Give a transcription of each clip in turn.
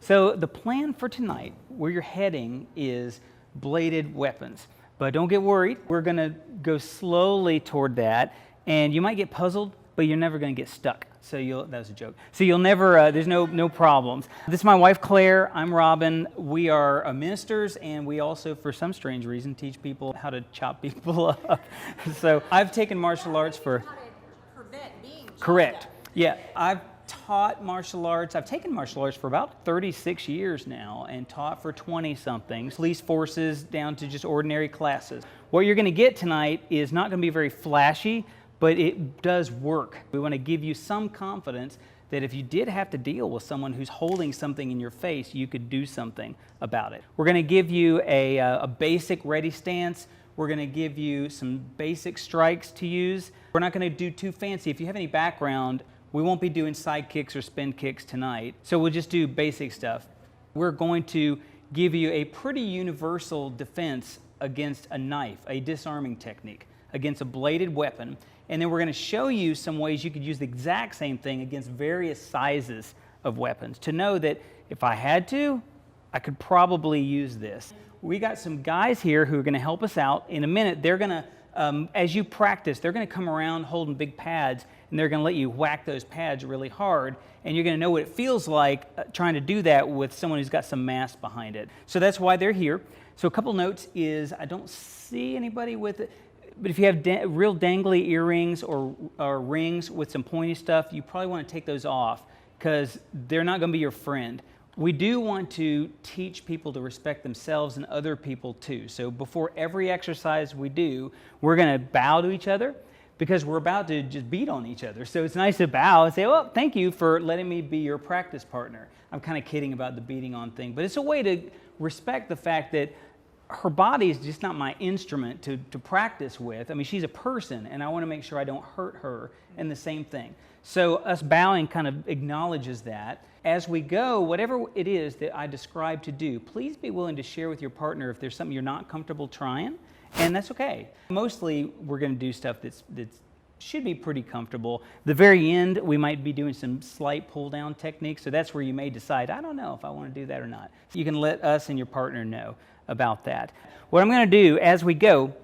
So the plan for tonight, where you're heading, is bladed weapons. But don't get worried. We're going to go slowly toward that, and you might get puzzled, but you're never going to get stuck. So that was a joke. So you'll never, there's no problems. This is my wife, Claire. I'm Robin. We are ministers, and we also, for some strange reason, teach people how to chop people up. So I've taken martial arts for... How to prevent being chopped Correct. up. Yeah, I've taught martial arts. I've taken martial arts for about 36 years now and taught for 20-something. Police forces down to just ordinary classes. What you're going to get tonight is not going to be very flashy, but it does work. We want to give you some confidence that if you did have to deal with someone who's holding something in your face, you could do something about it. We're going to give you a basic ready stance. We're going to give you some basic strikes to use. We're not going to do too fancy. If you have any background, we won't be doing side kicks or spin kicks tonight, so we'll just do basic stuff. We're going to give you a pretty universal defense against a knife, a disarming technique, against a bladed weapon, and then we're going to show you some ways you could use the exact same thing against various sizes of weapons to know that if I had to, I could probably use this. We got some guys here who are going to help us out. In a minute, they're going to, as you practice, they're going to come around holding big pads, and they're going to let you whack those pads really hard, and you're going to know what it feels like trying to do that with someone who's got some mass behind it. So that's why they're here. So a couple notes is, I don't see anybody with it, but if you have real dangly earrings or rings with some pointy stuff, you probably want to take those off because they're not going to be your friend. We do want to teach people to respect themselves and other people too. So before every exercise we do, we're going to bow to each other, because we're about to just beat on each other. So it's nice to bow and say, well, thank you for letting me be your practice partner. I'm kind of kidding about the beating on thing, but it's a way to respect the fact that her body is just not my instrument to practice with. I mean, she's a person, and I want to make sure I don't hurt her, and the same thing. So us bowing kind of acknowledges that. As we go, whatever it is that I describe to do, please be willing to share with your partner if there's something you're not comfortable trying. And that's okay. Mostly, we're going to do stuff that should be pretty comfortable. The very end, we might be doing some slight pull-down techniques, so that's where you may decide, I don't know if I want to do that or not. You can let us and your partner know about that. What I'm going to do as we go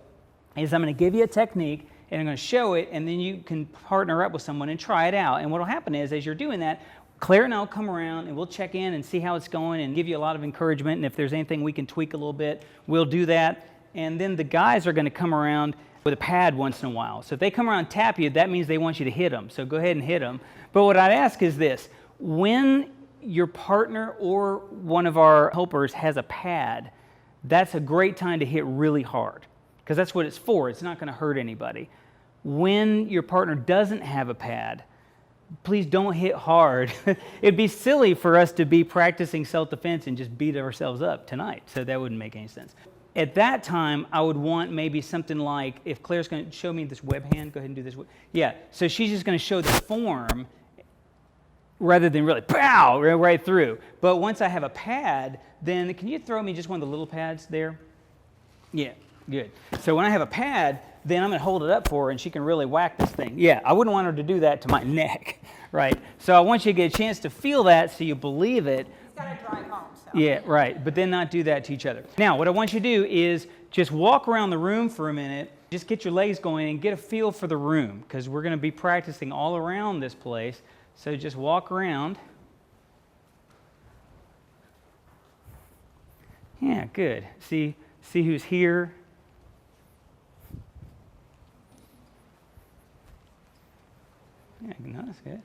is I'm going to give you a technique, and I'm going to show it, and then you can partner up with someone and try it out. And what will happen is, as you're doing that, Claire and I will come around, and we'll check in and see how it's going and give you a lot of encouragement, and if there's anything we can tweak a little bit, we'll do that. And then the guys are going to come around with a pad once in a while. So if they come around and tap you, that means they want you to hit them. So go ahead and hit them. But what I'd ask is this. When your partner or one of our helpers has a pad, that's a great time to hit really hard, because that's what it's for. It's not going to hurt anybody. When your partner doesn't have a pad, please don't hit hard. It'd be silly for us to be practicing self-defense and just beat ourselves up tonight. So that wouldn't make any sense. At that time, I would want maybe something like, if Claire's going to show me this web hand, go ahead and do this. Yeah, so she's just going to show the form rather than really, pow, right through. But once I have a pad, then can you throw me just one of the little pads there? Yeah, good. So when I have a pad, then I'm going to hold it up for her, and she can really whack this thing. Yeah, I wouldn't want her to do that to my neck, right? So I want you to get a chance to feel that so you believe it. He's got to drive home. So. Yeah, right, but then not do that to each other. Now, what I want you to do is just walk around the room for a minute, just get your legs going and get a feel for the room, because we're going to be practicing all around this place. So just walk around. Yeah, good. See who's here. Yeah, no, that's good.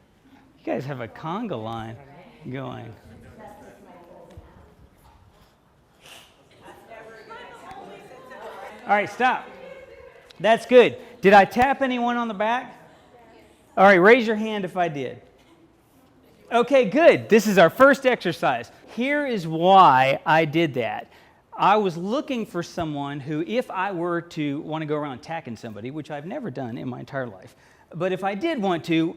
You guys have a conga line going. All right, stop. That's good. Did I tap anyone on the back? All right, raise your hand if I did. Okay, good. This is our first exercise. Here is why I did that. I was looking for someone who, if I were to want to go around attacking somebody, which I've never done in my entire life, but if I did want to,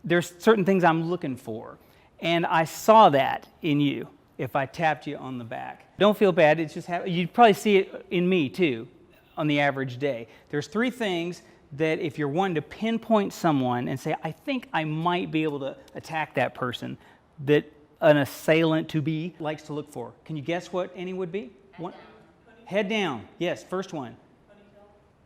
there's certain things I'm looking for. And I saw that in you. if I tapped you on the back? Don't feel bad. It's just you'd probably see it in me too on the average day. There's 3 things that if you're wanting to pinpoint someone and say, I think I might be able to attack that person, that an assailant to be likes to look for. Can you guess what any would be? Head down. Yes, first one.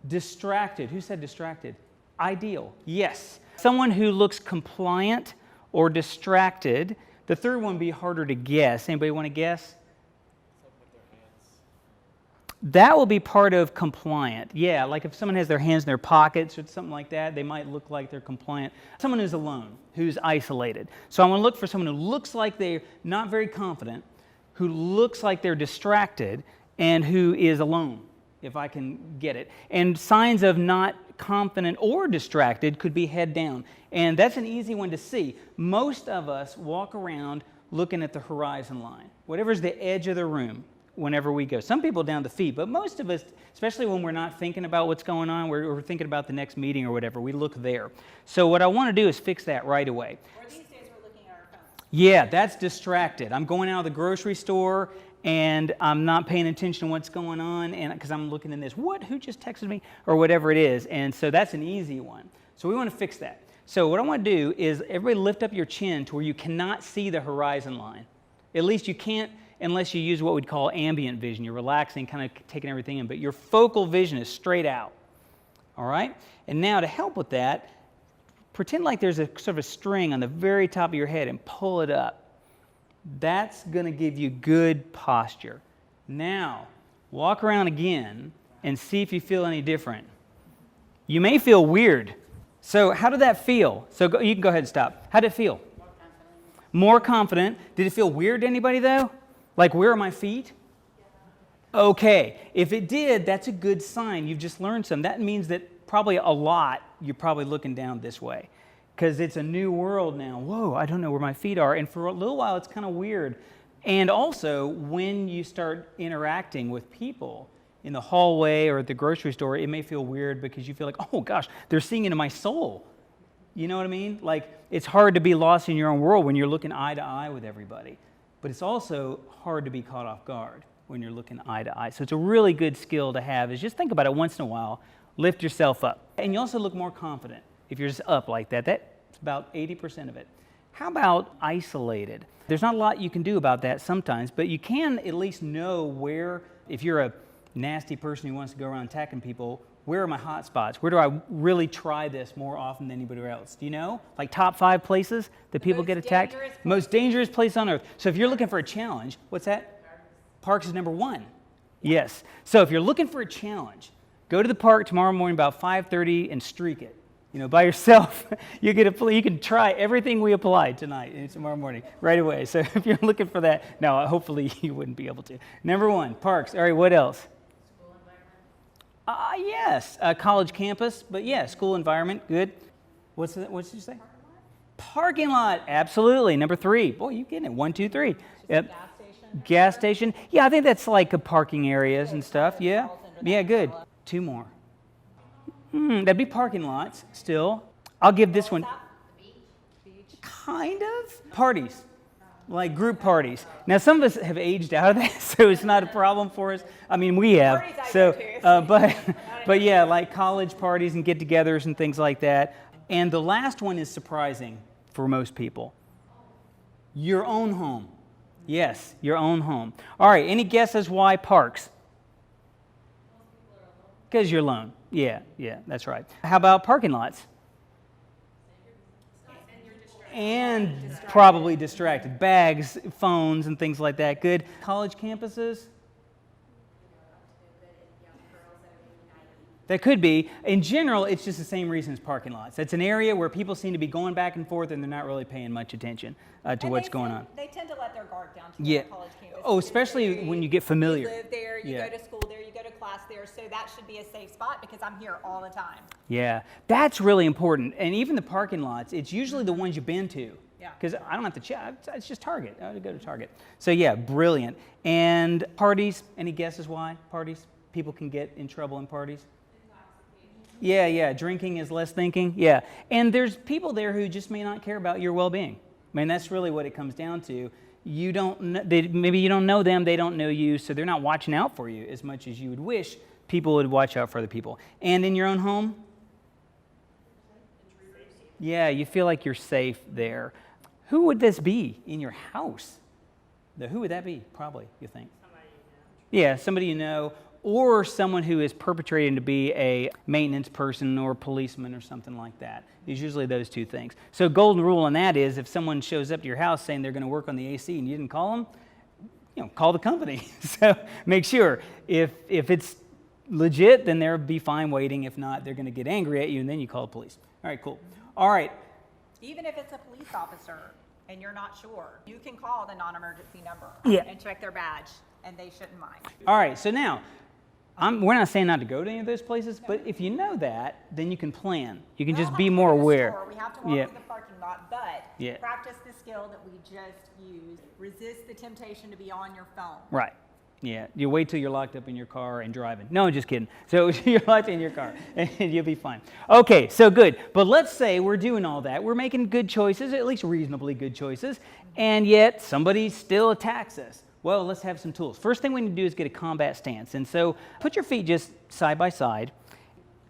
Distracted. Who said distracted? Ideal. Yes. Someone who looks compliant or distracted. The third one would be harder to guess. Anybody want to guess? That will be part of compliant. Yeah, like if someone has their hands in their pockets or something like that, they might look like they're compliant. Someone who's alone, who's isolated. So I want to look for someone who looks like they're not very confident, who looks like they're distracted, and who is alone, if I can get it. And signs of not confident or distracted could be head down. And that's an easy one to see. Most of us walk around looking at the horizon line, whatever's the edge of the room whenever we go. Some people down the feet, but most of us, especially when we're not thinking about what's going on, we're thinking about the next meeting or whatever, we look there. So what I want to do is fix that right away. Or these days we're looking at our phones. Yeah, that's distracted. I'm going out of the grocery store and I'm not paying attention to what's going on, and because I'm looking in this, who just texted me, or whatever it is. And so that's an easy one. So we want to fix that. So what I want to do is everybody lift up your chin to where you cannot see the horizon line. At least you can't unless you use what we'd call ambient vision. You're relaxing, kind of taking everything in, but your focal vision is straight out. All right? And now to help with that, pretend like there's a sort of a string on the very top of your head and pull it up. That's going to give you good posture. Now, walk around again and see if you feel any different. You may feel weird. So how did that feel? So you can go ahead and stop. How did it feel? More confident. Did it feel weird to anybody though? Like, where are my feet? Okay. If it did, that's a good sign. You've just learned some. That means that probably a lot, you're probably looking down this way. Because it's a new world now. Whoa, I don't know where my feet are. And for a little while, it's kind of weird. And also, when you start interacting with people in the hallway or at the grocery store, it may feel weird because you feel like, oh gosh, they're seeing into my soul. You know what I mean? Like, it's hard to be lost in your own world when you're looking eye to eye with everybody. But it's also hard to be caught off guard when you're looking eye to eye. So it's a really good skill to have is just think about it once in a while, lift yourself up. And you also look more confident if you're just up like that. That's about 80% of it. How about isolated? There's not a lot you can do about that sometimes, but you can at least know where, if you're a nasty person who wants to go around attacking people, where are my hot spots? Where do I really try this more often than anybody else? Do you know? Like top 5 places that people get attacked? Most dangerous place on earth. So if you're looking for a challenge, what's that? Parks is number 1. Yes. So if you're looking for a challenge, go to the park tomorrow morning about 5:30 and streak it. You know, by yourself. You can try everything we applied tonight and tomorrow morning right away. So if you're looking for that, no, hopefully you wouldn't be able to. Number 1, parks. All right, what else? Yes, college campus, but yeah, school environment, good. What did you say? Parking lot, absolutely. Number 3, boy, you getting it? 1, 2, 3. Yep. Gas station. Gas station. Yeah, I think that's like a parking areas and stuff. Yeah, yeah, good. 2 more. That'd be parking lots still. I'll give this one. Beach. Kind of. Parties. Like group parties. Now, some of us have aged out of that, so it's not a problem for us. I mean, we have. Parties I So, go to. but yeah, like college parties and get-togethers and things like that. And the last one is surprising for most people. Your own home. Yes, your own home. All right, any guesses why parks? Because you're alone. Yeah, that's right. How about parking lots? And probably distracted. Bags, phones, and things like that. Good. College campuses? That could be. In general, it's just the same reason as parking lots. It's an area where people seem to be going back and forth and they're not really paying much attention to what's going on. They tend to let their guard down to Yeah. the college campus. Oh, especially when you get familiar. You live there, you Yeah. go to school there, you go to class there, so that should be a safe spot because I'm here all the time. Yeah, that's really important. And even the parking lots, it's usually the ones you've been to. Yeah. Because I don't have to check. It's just Target. I would go to Target. So yeah, brilliant. And parties, any guesses why parties? People can get in trouble in parties? Yeah, drinking is less thinking, yeah. And there's people there who just may not care about your well-being. I mean, that's really what it comes down to. maybe you don't know them, they don't know you, so they're not watching out for you as much as you would wish people would watch out for other people. And in your own home, yeah, you feel like you're safe there. Who would this be in your house? Who would that be? Probably, you think? Somebody you know. Yeah, somebody you know, or someone who is perpetrating to be a maintenance person or policeman or something like that. It's usually those two things. So golden rule on that is if someone shows up to your house saying they're going to work on the AC and you didn't call them, call the company. So make sure if it's legit, then they'll be fine waiting. If not, they're going to get angry at you and then you call the police. All right, cool. All right. Even if it's a police officer and you're not sure, you can call the non-emergency number and check their badge, and they shouldn't mind. All right, so now, we're not saying not to go to any of those places, but if you know that, then you can plan. You can just be more aware. We have to walk to the parking lot, but practice the skill that we just used. Resist the temptation to be on your phone. Right. Yeah, you wait till you're locked up in your car and driving. No, just kidding. So you're locked in your car and you'll be fine. Okay, so good. But let's say we're doing all that. We're making good choices, at least reasonably good choices, and yet somebody still attacks us. Well, let's have some tools. First thing we need to do is get a combat stance. And so put your feet just side by side.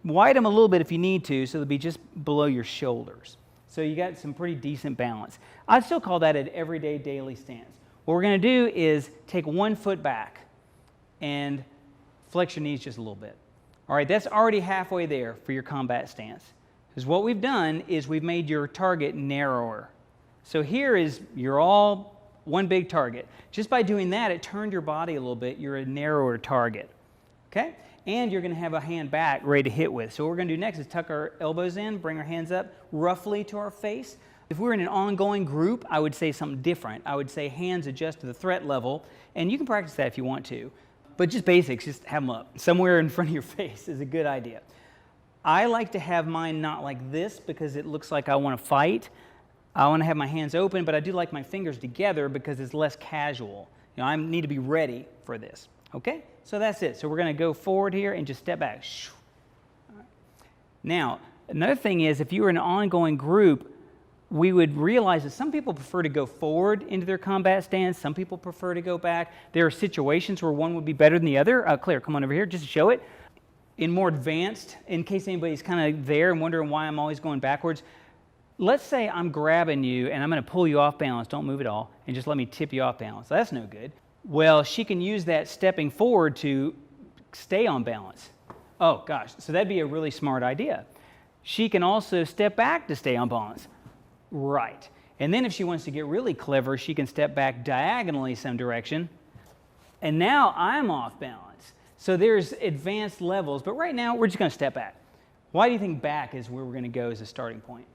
Widen them a little bit if you need to, so they'll be just below your shoulders. So you got some pretty decent balance. I'd still call that an everyday daily stance. What we're going to do is take 1 foot back and flex your knees just a little bit. All right, that's already halfway there for your combat stance. Because what we've done is we've made your target narrower. So here is, you're all one big target. Just by doing that, it turned your body a little bit. You're a narrower target. Okay? And you're going to have a hand back ready to hit with. So what we're going to do next is tuck our elbows in, bring our hands up roughly to our face. If we're in an ongoing group, I would say something different. I would say hands adjust to the threat level, and you can practice that if you want to. But just basics, just have them up. Somewhere in front of your face is a good idea. I like to have mine not like this because it looks like I want to fight. I want to have my hands open, but I do like my fingers together because it's less casual. I need to be ready for this. Okay? So that's it. So we're going to go forward here and just step back. Now, another thing is if you were in an ongoing group, we would realize that some people prefer to go forward into their combat stance. Some people prefer to go back. There are situations where one would be better than the other. Claire, come on over here just to show it. In more advanced, in case anybody's kind of there and wondering why I'm always going backwards, let's say I'm grabbing you and I'm going to pull you off balance. Don't move at all. And just let me tip you off balance. That's no good. Well, she can use that stepping forward to stay on balance. Oh, gosh. So that'd be a really smart idea. She can also step back to stay on balance. Right. And then if she wants to get really clever, she can step back diagonally some direction. And now I'm off balance. So there's advanced levels, but right now we're just going to step back. Why do you think back is where we're going to go as a starting point?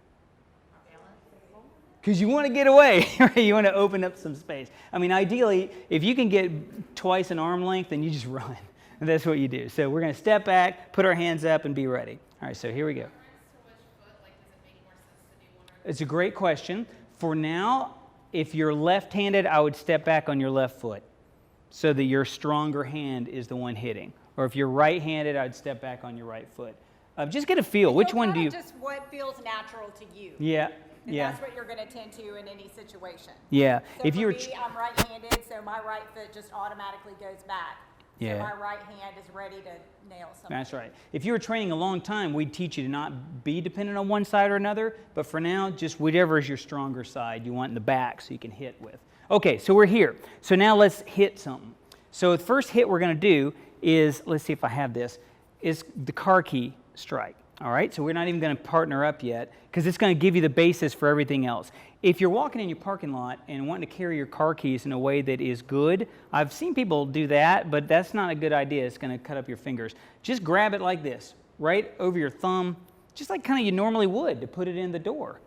Because you want to get away, right? You want to open up some space. I mean, ideally, if you can get twice an arm length, then you just run. And that's what you do. So we're going to step back, put our hands up, and be ready. All right, so here we go. It's a great question. For now, if you're left-handed, I would step back on your left foot so that your stronger hand is the one hitting. Or if you're right-handed, I'd step back on your right foot. Just get a feel. Which one do you... Just what feels natural to you. Yeah. And that's what you're going to tend to in any situation. Yeah. So if for me, I'm right-handed, so my right foot just automatically goes back. Yeah. So my right hand is ready to nail something. That's right. If you were training a long time, we'd teach you to not be dependent on one side or another. But for now, just whichever is your stronger side you want in the back so you can hit with. Okay, so we're here. So now let's hit something. So the first hit we're going to do is, let's see if I have this, is the car key strike. All right, so we're not even going to partner up yet because it's going to give you the basis for everything else. If you're walking in your parking lot and wanting to carry your car keys in a way that is good, I've seen people do that, but that's not a good idea. It's going to cut up your fingers. Just grab it like this, right over your thumb, just like kind of you normally would to put it in the door.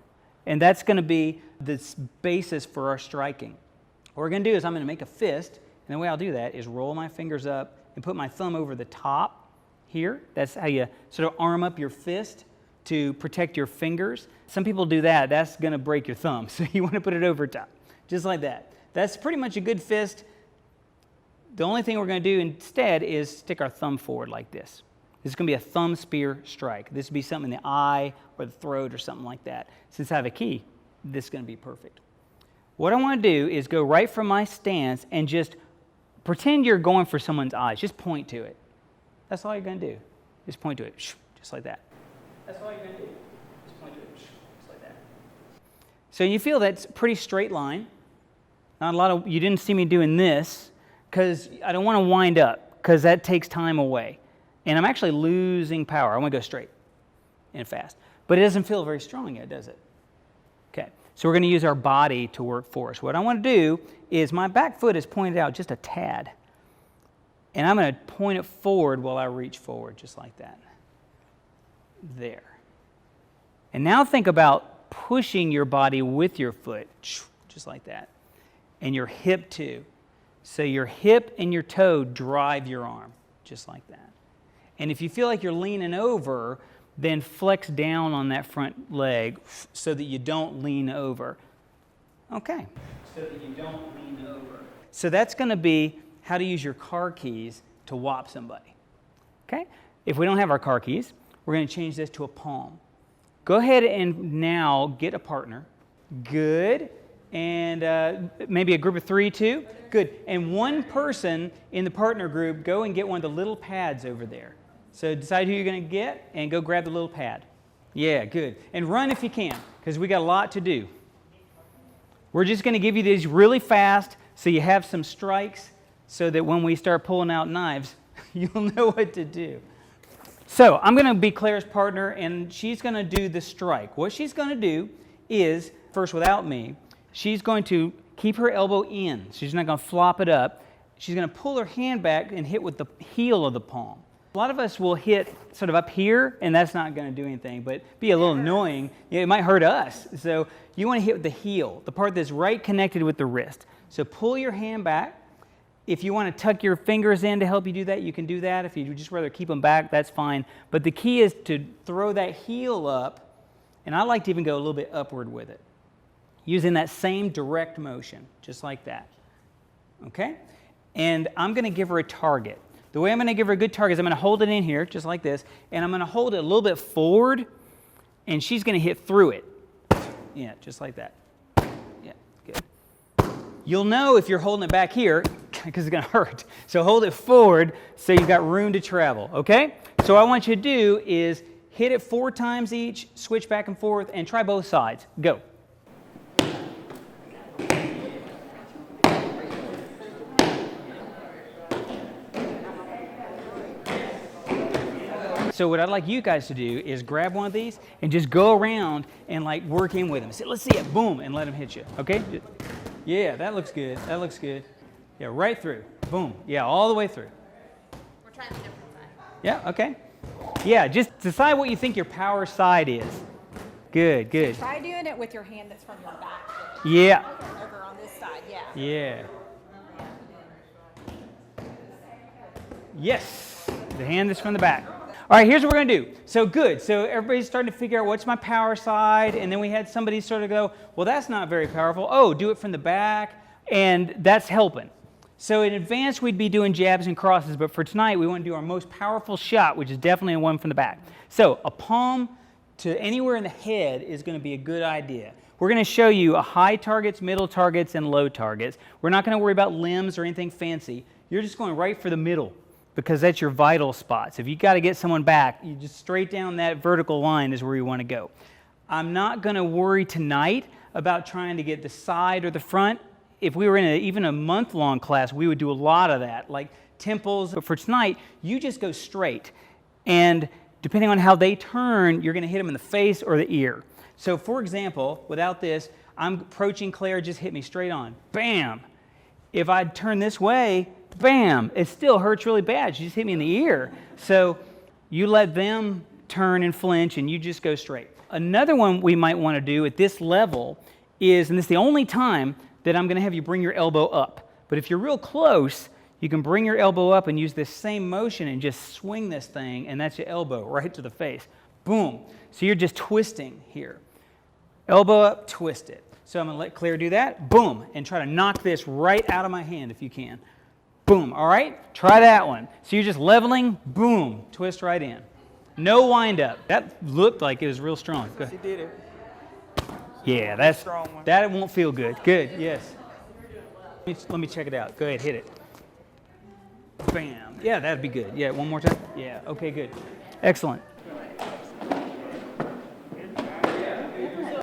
And that's going to be the basis for our striking. What we're going to do is I'm going to make a fist, and the way I'll do that is roll my fingers up and put my thumb over the top here. That's how you sort of arm up your fist to protect your fingers. Some people do that. That's going to break your thumb. So you want to put it over top, just like that. That's pretty much a good fist. The only thing we're going to do instead is stick our thumb forward like this. This is going to be a thumb spear strike. This would be something in the eye or the throat or something like that. Since I have a key, this is going to be perfect. What I want to do is go right from my stance and just pretend you're going for someone's eyes. Just point to it. That's all you're going to do. Just point to it, just like that. That's all you're going to do. Just point to it, just like that. So you feel that's a pretty straight line. Not a lot of, you didn't see me doing this because I don't want to wind up because that takes time away. And I'm actually losing power. I want to go straight and fast. But it doesn't feel very strong yet, does it? Okay, so we're going to use our body to work for us. What I want to do is my back foot is pointed out just a tad. And I'm going to point it forward while I reach forward, just like that. There. And now think about pushing your body with your foot, just like that. And your hip too. So your hip and your toe drive your arm, just like that. And if you feel like you're leaning over, then flex down on that front leg so that you don't lean over. Okay. So that you don't lean over. So that's going to be how to use your car keys to whop somebody. Okay? If we don't have our car keys, we're going to change this to a palm. Go ahead and now get a partner. Good. And maybe a group of 3 too. Good. And one person in the partner group, go and get one of the little pads over there. So decide who you're going to get and go grab the little pad. Yeah, good. And run if you can, because we got a lot to do. We're just going to give you these really fast so you have some strikes so that when we start pulling out knives, you'll know what to do. So I'm going to be Claire's partner, and she's going to do the strike. What she's going to do is, first without me, she's going to keep her elbow in. She's not going to flop it up. She's going to pull her hand back and hit with the heel of the palm. A lot of us will hit sort of up here, and that's not going to do anything, but be a little annoying. Yeah, it might hurt us. So you want to hit with the heel, the part that's right connected with the wrist. So pull your hand back. If you want to tuck your fingers in to help you do that, you can do that. If you just rather keep them back, that's fine. But the key is to throw that heel up, and I like to even go a little bit upward with it, using that same direct motion, just like that. Okay? And I'm going to give her a target. The way I'm going to give her a good target is I'm going to hold it in here, just like this, and I'm going to hold it a little bit forward, and she's going to hit through it. Yeah, just like that. Yeah, good. You'll know if you're holding it back here, because it's going to hurt. So hold it forward so you've got room to travel, okay? So what I want you to do is hit it 4 times each, switch back and forth, and try both sides. Go. So what I'd like you guys to do is grab one of these and just go around and like work in with them. So let's see it, boom, and let them hit you, okay? Yeah, that looks good, that looks good. Yeah, right through, boom, yeah, all the way through. We're trying the different side. Yeah, okay. Yeah, just decide what you think your power side is. Good, good. So try doing it with your hand that's from your back. Yeah. Over on this side, yeah. Yeah. Yes, the hand that's from the back. All right, here's what we're going to do. So good. So everybody's starting to figure out what's my power side, and then we had somebody sort of go, well, that's not very powerful. Oh, do it from the back, and that's helping. So in advance, we'd be doing jabs and crosses, but for tonight, we want to do our most powerful shot, which is definitely one from the back. So a palm to anywhere in the head is going to be a good idea. We're going to show you high targets, middle targets, and low targets. We're not going to worry about limbs or anything fancy. You're just going right for the middle, because that's your vital spots. If you got to get someone back, you just straight down that vertical line is where you want to go. I'm not going to worry tonight about trying to get the side or the front. If we were in even a month-long class, we would do a lot of that, like temples. But for tonight, you just go straight. And depending on how they turn, you're going to hit them in the face or the ear. So for example, without this, I'm approaching Claire, just hit me straight on. Bam! If I turn this way, bam, it still hurts really bad. She just hit me in the ear. So you let them turn and flinch, and you just go straight. Another one we might want to do at this level is, and this is the only time that I'm going to have you bring your elbow up. But if you're real close, you can bring your elbow up and use this same motion and just swing this thing, and that's your elbow right to the face. Boom. So you're just twisting here. Elbow up, twist it. So I'm going to let Claire do that. Boom. And try to knock this right out of my hand if you can. Boom. All right? Try that one. So you're just leveling. Boom. Twist right in. No wind up. That looked like it was real strong. Go ahead. She did it. Yeah, that won't feel good. Good, yes. Let me check it out. Go ahead, hit it. Bam. Yeah, that'd be good. Yeah, one more time. Yeah, okay, good. Excellent.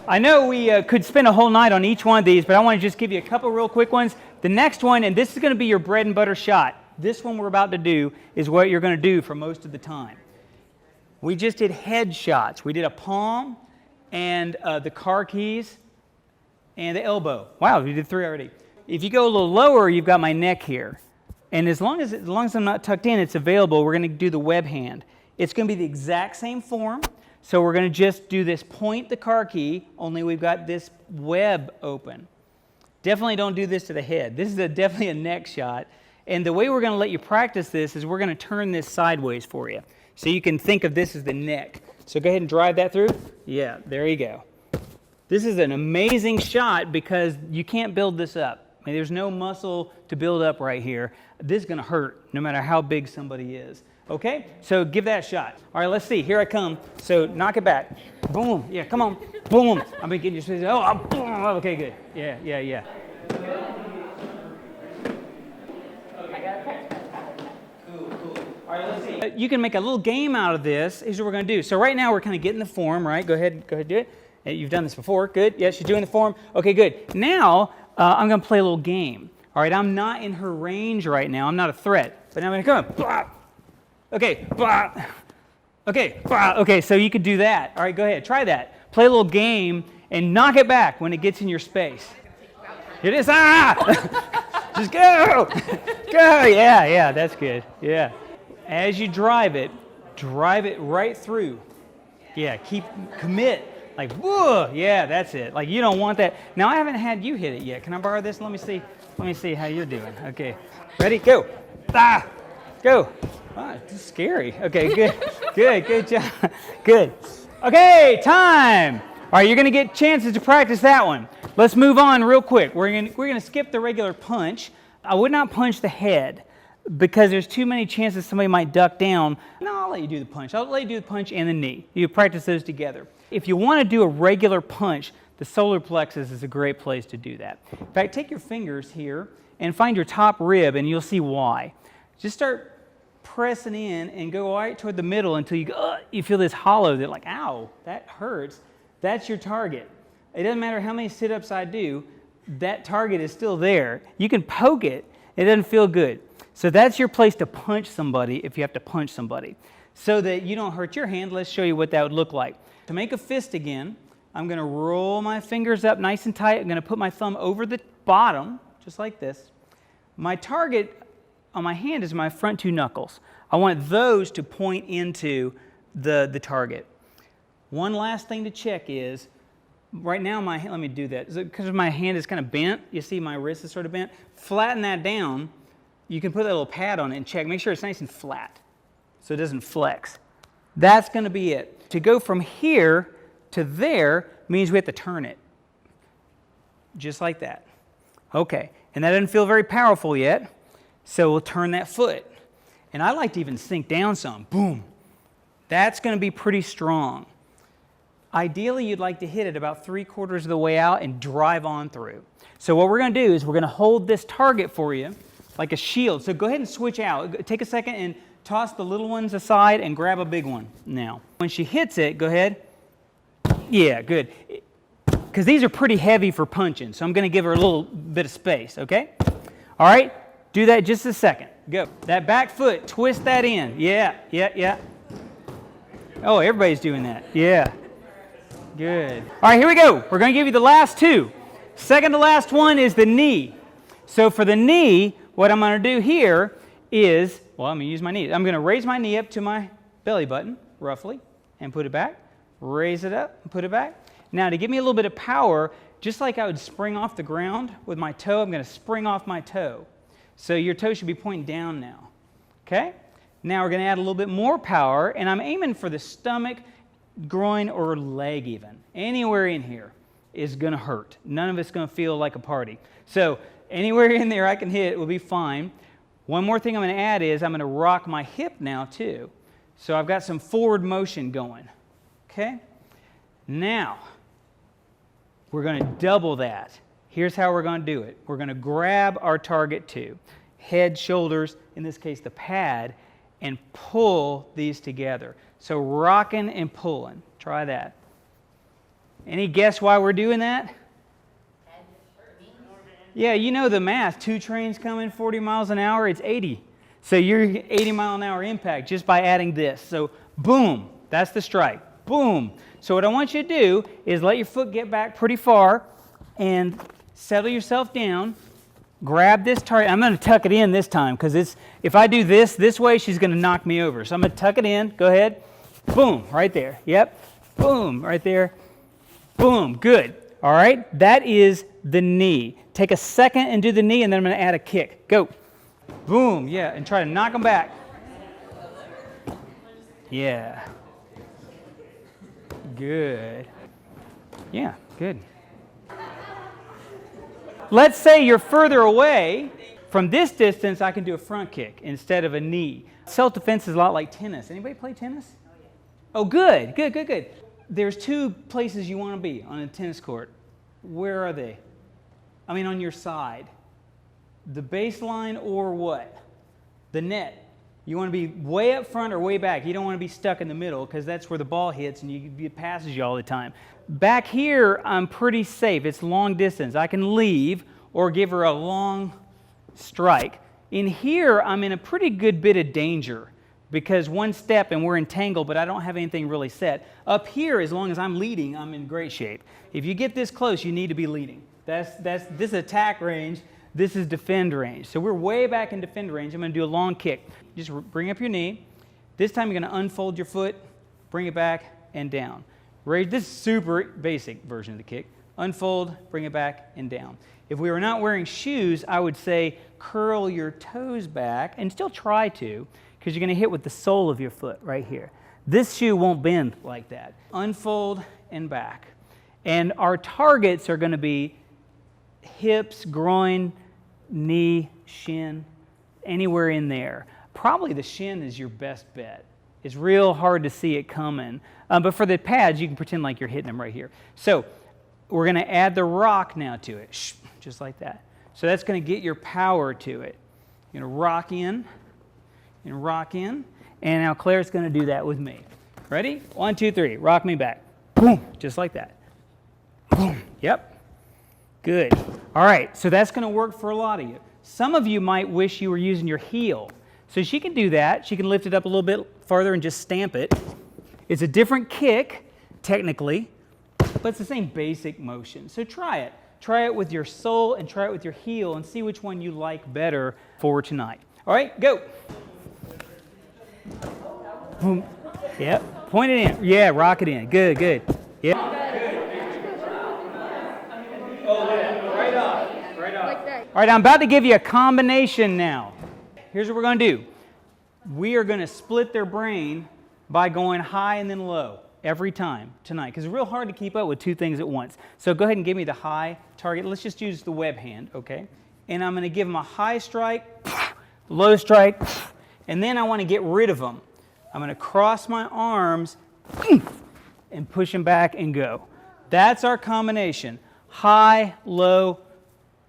I know we could spend a whole night on each one of these, but I want to just give you a couple real quick ones. The next one, and this is going to be your bread and butter shot. This one we're about to do is what you're going to do for most of the time. We just did head shots. We did a palm and the car keys and the elbow. Wow, we did 3 already. If you go a little lower, you've got my neck here. And as long as I'm not tucked in, it's available, we're going to do the web hand. It's going to be the exact same form. So we're going to just do this point the car key, only we've got this web open. Definitely don't do this to the head. This is definitely a neck shot. And the way we're going to let you practice this is we're going to turn this sideways for you. So you can think of this as the neck. So go ahead and drive that through. Yeah, there you go. This is an amazing shot because you can't build this up. I mean, there's no muscle to build up right here. This is going to hurt no matter how big somebody is. Okay? So give that a shot. All right, let's see. Here I come. So knock it back. Boom. Yeah, come on. Boom. I'm going to get you. Oh, okay, good. Yeah. All right, let's see. You can make a little game out of this. Here's what we're going to do. So right now we're kind of getting the form, right? Go ahead, do it. You've done this before. Good. Yes, you're doing the form. Okay, good. Now I'm going to play a little game. All right, I'm not in her range right now. I'm not a threat. But now I'm going to come. Blah. Okay. Blah. Okay. Blah. Okay, so you could do that. All right, go ahead. Try that. Play a little game and knock it back when it gets in your space. It is. Just go. Go. Yeah, that's good. Yeah. As you drive it right through. Yeah, commit. Like, whoa, yeah, that's it. Like, you don't want that. Now, I haven't had you hit it yet. Can I borrow this? Let me see how you're doing. Okay, ready? Go. Go. Ah, it's scary. Okay, good job. Good. Okay, time. All right, you're going to get chances to practice that one. Let's move on real quick. We're going to skip the regular punch. I would not punch the head because there's too many chances somebody might duck down. No, I'll let you do the punch. I'll let you do the punch and the knee. You practice those together. If you want to do a regular punch, the solar plexus is a great place to do that. In fact, take your fingers here and find your top rib, and you'll see why. Just start pressing in and go right toward the middle until you feel this hollow that like, ow, that hurts. That's your target. It doesn't matter how many sit-ups I do, that target is still there. You can poke it. It doesn't feel good. So that's your place to punch somebody if you have to punch somebody. So that you don't hurt your hand, let's show you what that would look like. To make a fist again, I'm going to roll my fingers up nice and tight. I'm going to put my thumb over the bottom, just like this. My target on my hand is my front 2 knuckles. I want those to point into the target. One last thing to check is, right now let me do that. Because my hand is kind of bent, you see my wrist is sort of bent. Flatten that down. You can put a little pad on it and check. Make sure it's nice and flat so it doesn't flex. That's going to be it. To go from here to there means we have to turn it. Just like that. Okay. And that doesn't feel very powerful yet. So we'll turn that foot. And I like to even sink down some. Boom. That's going to be pretty strong. Ideally, you'd like to hit it about 3/4 of the way out and drive on through. So what we're going to do is we're going to hold this target for you like a shield. So go ahead and switch out. Take a second and toss the little ones aside and grab a big one now. When she hits it, go ahead. Yeah, good. Because these are pretty heavy for punching, so I'm going to give her a little bit of space, okay? All right, do that just a second. Go. That back foot, twist that in. Yeah. Oh, everybody's doing that. Yeah. Good. All right, here we go. We're going to give you the last 2. Second to last one is the knee. So for the knee, what I'm going to do here is, I'm going to use my knee. I'm going to raise my knee up to my belly button, roughly, and put it back. Raise it up and put it back. Now, to give me a little bit of power, just like I would spring off the ground with my toe, I'm going to spring off my toe. So your toe should be pointing down now. Okay? Now we're going to add a little bit more power, and I'm aiming for the stomach, groin, or leg even. Anywhere in here is going to hurt. None of it's going to feel like a party. So anywhere in there I can hit will be fine. One more thing I'm going to add is I'm going to rock my hip now too. So I've got some forward motion going. Okay? Now, We're going to double that. Here's how we're going to do it. We're going to grab our target 2, head, shoulders, in this case the pad, and pull these together. So rocking and pulling. Try that. Any guess why we're doing that? Yeah, you know the math. 2 trains coming 40 miles an hour, it's 80. So you're 80 mile an hour impact just by adding this. So boom, that's the strike. Boom. So what I want you to do is let your foot get back pretty far and settle yourself down. Grab this target. I'm going to tuck it in this time because if I do this way, she's going to knock me over. So I'm going to tuck it in. Go ahead. Boom, right there. Yep. Boom, right there. Boom, good. All right, that is the knee. Take a second and do the knee, and then I'm going to add a kick. Go. Boom, yeah, and try to knock them back. Yeah. Good. Yeah, good. Let's say you're further away. From this distance, I can do a front kick instead of a knee. Self-defense is a lot like tennis. Anybody play tennis? Oh, good, good, good, good. There's 2 places you want to be on a tennis court. Where are they? I mean, on your side. The baseline or what? The net. You want to be way up front or way back. You don't want to be stuck in the middle because that's where the ball hits and it passes you all the time. Back here, I'm pretty safe. It's long distance. I can leave or give her a long strike. In here, I'm in a pretty good bit of danger because one step and we're entangled, but I don't have anything really set. Up here, as long as I'm leading, I'm in great shape. If you get this close, you need to be leading. This is attack range. This is defend range. So we're way back in defend range. I'm going to do a long kick. Just bring up your knee. This time you're going to unfold your foot, bring it back, and down. Raise. This is super basic version of the kick. Unfold, bring it back, and down. If we were not wearing shoes, I would say curl your toes back, and still try to, because you're going to hit with the sole of your foot right here. This shoe won't bend like that. Unfold and back. And our targets are going to be hips, groin, knee, shin, anywhere in there. Probably the shin is your best bet. It's real hard to see it coming. But for the pads, you can pretend like you're hitting them right here. So we're going to add the rock now to it, just like that. So that's going to get your power to it. You're going to rock in and rock in. And now Claire's going to do that with me. Ready? 1, 2, 3. Rock me back. Boom. Just like that. Boom. Yep. Good. All right. So that's going to work for a lot of you. Some of you might wish you were using your heel. So she can do that. She can lift it up a little bit farther and just stamp it. It's a different kick, technically, but it's the same basic motion. So try it. Try it with your sole and try it with your heel and see which one you like better for tonight. All right, go. Boom. Yep. Point it in. Yeah, rock it in. Good, good. Yep. Oh, yeah. Right off. Right off. All right, I'm about to give you a combination now. Here's what we're going to do. We are going to split their brain by going high and then low every time tonight, because it's real hard to keep up with 2 things at once. So go ahead and give me the high target. Let's just use the web hand, okay? And I'm going to give them a high strike, low strike, and then I want to get rid of them. I'm going to cross my arms and push them back and go. That's our combination. High, low,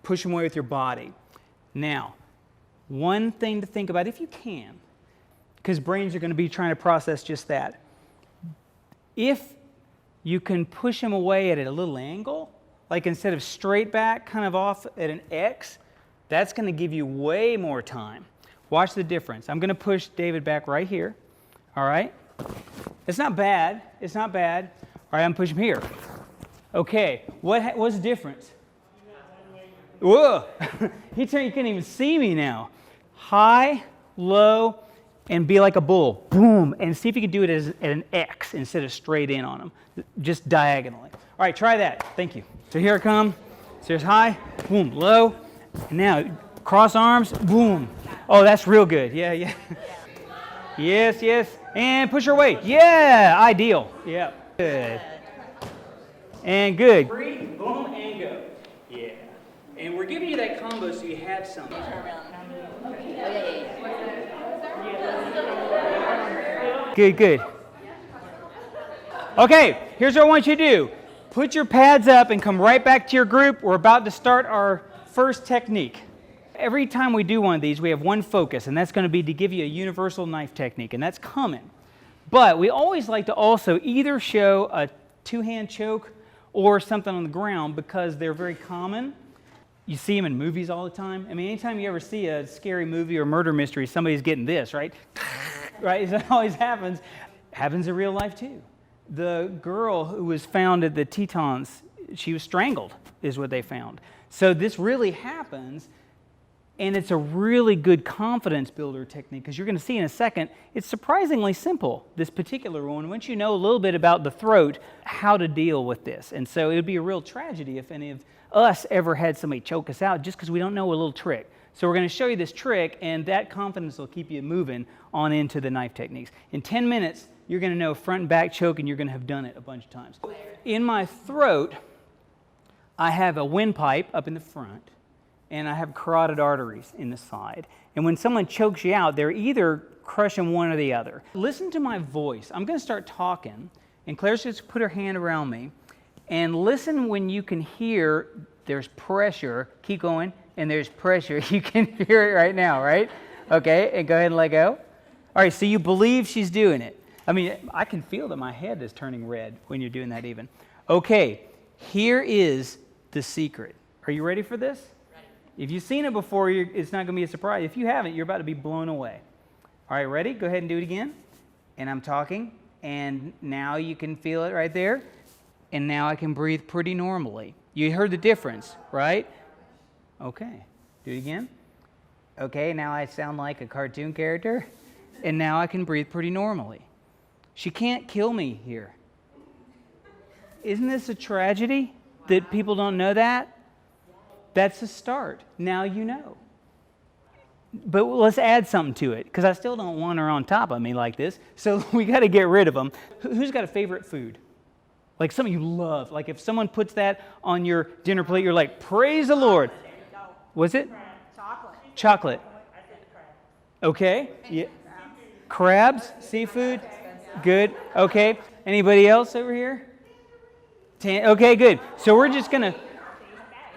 push them away with your body. Now, one thing to think about, if you can, because brains are going to be trying to process just that. If you can push them away at a little angle, like instead of straight back, kind of off at an X, that's going to give you way more time. Watch the difference. I'm going to push David back right here. All right? It's not bad. It's not bad. All right, I'm pushing him here. Okay, what's the difference? Whoa! You can't even see me now. High, low, and be like a bull. Boom. And see if you can do it as an X instead of straight in on them. Just diagonally. All right, try that. Thank you. So here I come. So here's high, boom, low. And now cross arms, boom. Oh, that's real good. Yeah, yeah. Yes, yes. And push her away. Yeah, ideal. Yeah. Good. And good. Breathe, boom, and go. Yeah. And we're giving you that combo so you have something. Good, good. Okay, here's what I want you to do. Put your pads up and come right back to your group. We're about to start our first technique. Every time we do one of these, we have one focus, and that's going to be to give you a universal knife technique, and that's coming. But we always like to also either show a two-hand choke or something on the ground because they're very common. You see them in movies all the time. I mean, anytime you ever see a scary movie or murder mystery, somebody's getting this, right? Right? That always happens. Happens in real life, too. The girl who was found at the Tetons, she was strangled, is what they found. So this really happens, and it's a really good confidence builder technique, because you're going to see in a second, it's surprisingly simple, this particular one, once you know a little bit about the throat, how to deal with this. And so it would be a real tragedy if any of us ever had somebody choke us out just because we don't know a little trick. So we're going to show you this trick, and that confidence will keep you moving on into the knife techniques. In 10 minutes, you're going to know front and back choke, and you're going to have done it a bunch of times. In my throat, I have a windpipe up in the front, and I have carotid arteries in the side. And when someone chokes you out, they're either crushing one or the other. Listen to my voice. I'm going to start talking, and Claire's just put her hand around me, and listen when you can hear there's pressure. Keep going, and there's pressure. You can hear it right now, right? Okay, and go ahead and let go. All right, so you believe she's doing it. I mean, I can feel that my head is turning red when you're doing that even. Okay, here is the secret. Are you ready for this? Ready. If you've seen it before, it's not going to be a surprise. If you haven't, you're about to be blown away. All right, ready? Go ahead and do it again. And I'm talking, and now you can feel it right there. And now I can breathe pretty normally. You heard the difference, right? Okay, do it again. Okay, now I sound like a cartoon character. And now I can breathe pretty normally. She can't kill me here. Isn't this a tragedy that people don't know that? That's a start. Now you know. But let's add something to it, because I still don't want her on top of me like this. So we got to get rid of them. Who's got a favorite food? Like something you love. Like if someone puts that on your dinner plate, you're like, praise the Lord. Was it? Chocolate. Chocolate. Okay. Yeah. Crabs, seafood. Good. Okay. Anybody else over here? Okay, good. So we're just going to...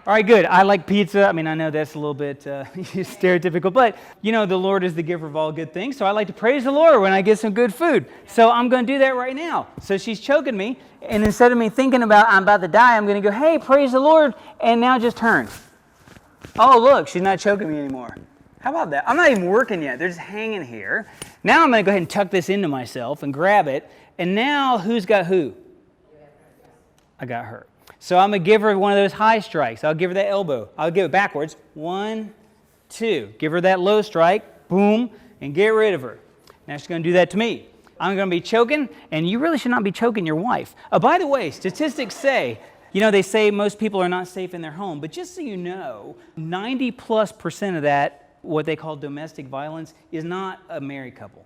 All right, good. I like pizza. I mean, I know that's a little bit stereotypical, but you know, the Lord is the giver of all good things, so I like to praise the Lord when I get some good food. So I'm going to do that right now. So she's choking me, and instead of me thinking about I'm about to die, I'm going to go, hey, praise the Lord, and now just turn. Oh, look, she's not choking me anymore. How about that? I'm not even working yet. They're just hanging here. Now I'm going to go ahead and tuck this into myself and grab it, and now who's got who? I got her. So I'm going to give her one of those high strikes. I'll give her that elbow. I'll give it backwards. 1, 2. Give her that low strike. Boom. And get rid of her. Now she's going to do that to me. I'm going to be choking, and you really should not be choking your wife. By the way, statistics say, they say most people are not safe in their home. But just so you know, 90+% of that, what they call domestic violence, is not a married couple.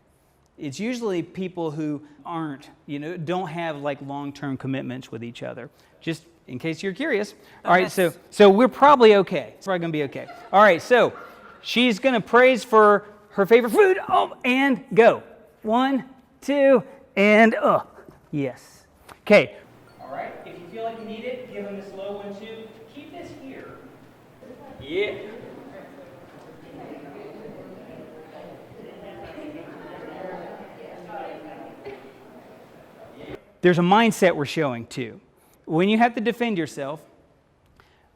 It's usually people who aren't, don't have like long-term commitments with each other. Just in case you're curious. All right, so we're probably okay. It's probably going to be okay. All right, so she's going to praise for her favorite food. Oh, and go. 1, 2, and yes. Okay. All right, if you feel like you need it, give them this low 1, 2. Keep this here. Yeah. There's a mindset we're showing too. When you have to defend yourself,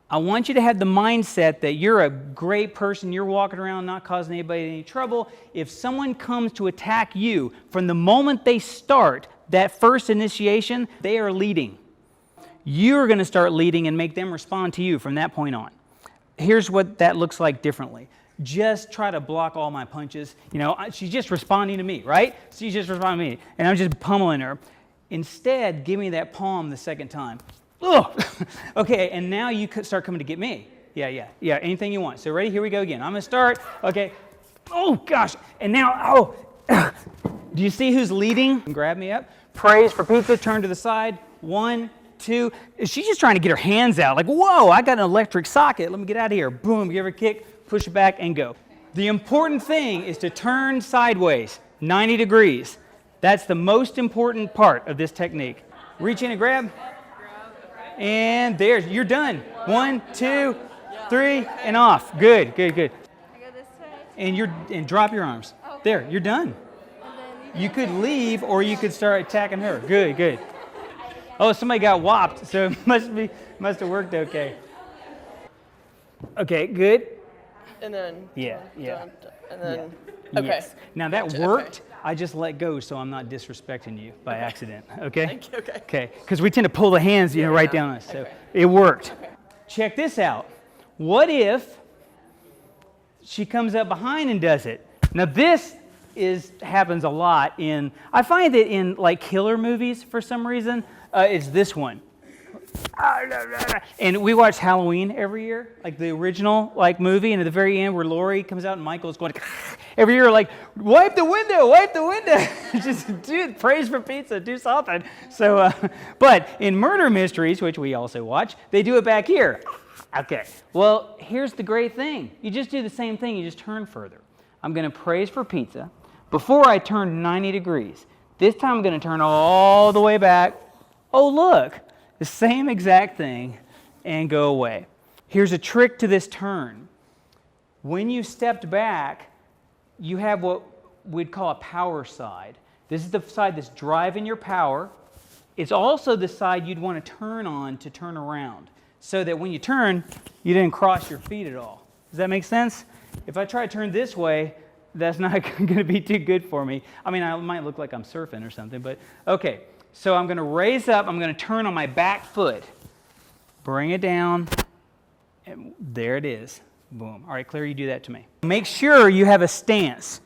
I want you to have the mindset that you're a great person, you're walking around not causing anybody any trouble. If someone comes to attack you, from the moment they start that first initiation, they are leading. You're going to start leading and make them respond to you from that point on. Here's what that looks like differently. Just try to block all my punches. She's just responding to me, right? She's just responding to me, and I'm just pummeling her. Instead, give me that palm the second time. Ugh! Okay, and now you could start coming to get me. Yeah, anything you want. So ready? Here we go again. I'm going to start. Okay. Oh, gosh. And now, do you see who's leading? Grab me up. Praise for pizza. Turn to the side. 1, 2. She's just trying to get her hands out. Like, whoa, I got an electric socket. Let me get out of here. Boom, give her a kick, push it back, and go. The important thing is to turn sideways, 90 degrees. That's the most important part of this technique. Reach in and grab. And there's, you're done. 1, 2, 3, and off. Good, good, good. I go this way. And drop your arms. Okay. There, you're done. And then You could leave or you could start attacking her. Good, good. Oh, somebody got whopped, so it must have worked okay. Okay, good. And then. Yeah, yeah. Dun, dun, and then. Yeah. Okay. Yes. Now that Gotcha, worked. okay. I just let go so I'm not disrespecting you by accident. Okay? Thank you, okay. Okay, because we tend to pull the hands, right down us. So it worked. Okay. Check this out. What if she comes up behind and does it? Now this happens a lot I find that in like killer movies for some reason, it's this one. And we watch Halloween every year, like the original movie, and at the very end where Laurie comes out and Michael's going every year, like, wipe the window, just praise for pizza, do something. So, but in murder mysteries, which we also watch, they do it back here. Okay, well, here's the great thing. You just do the same thing, you just turn further. I'm going to praise for pizza before I turn 90 degrees. This time I'm going to turn all the way back. Oh, look. The same exact thing and go away. Here's a trick to this turn. When you stepped back, you have what we'd call a power side. This is the side that's driving your power. It's also the side you'd want to turn on to turn around so that when you turn, you didn't cross your feet at all. Does that make sense? If I try to turn this way, that's not going to be too good for me. I mean, I might look like I'm surfing or something, but okay. So I'm going to raise up, I'm going to turn on my back foot, bring it down, and there it is. Boom. All right, Claire, you do that to me. Make sure you have a stance.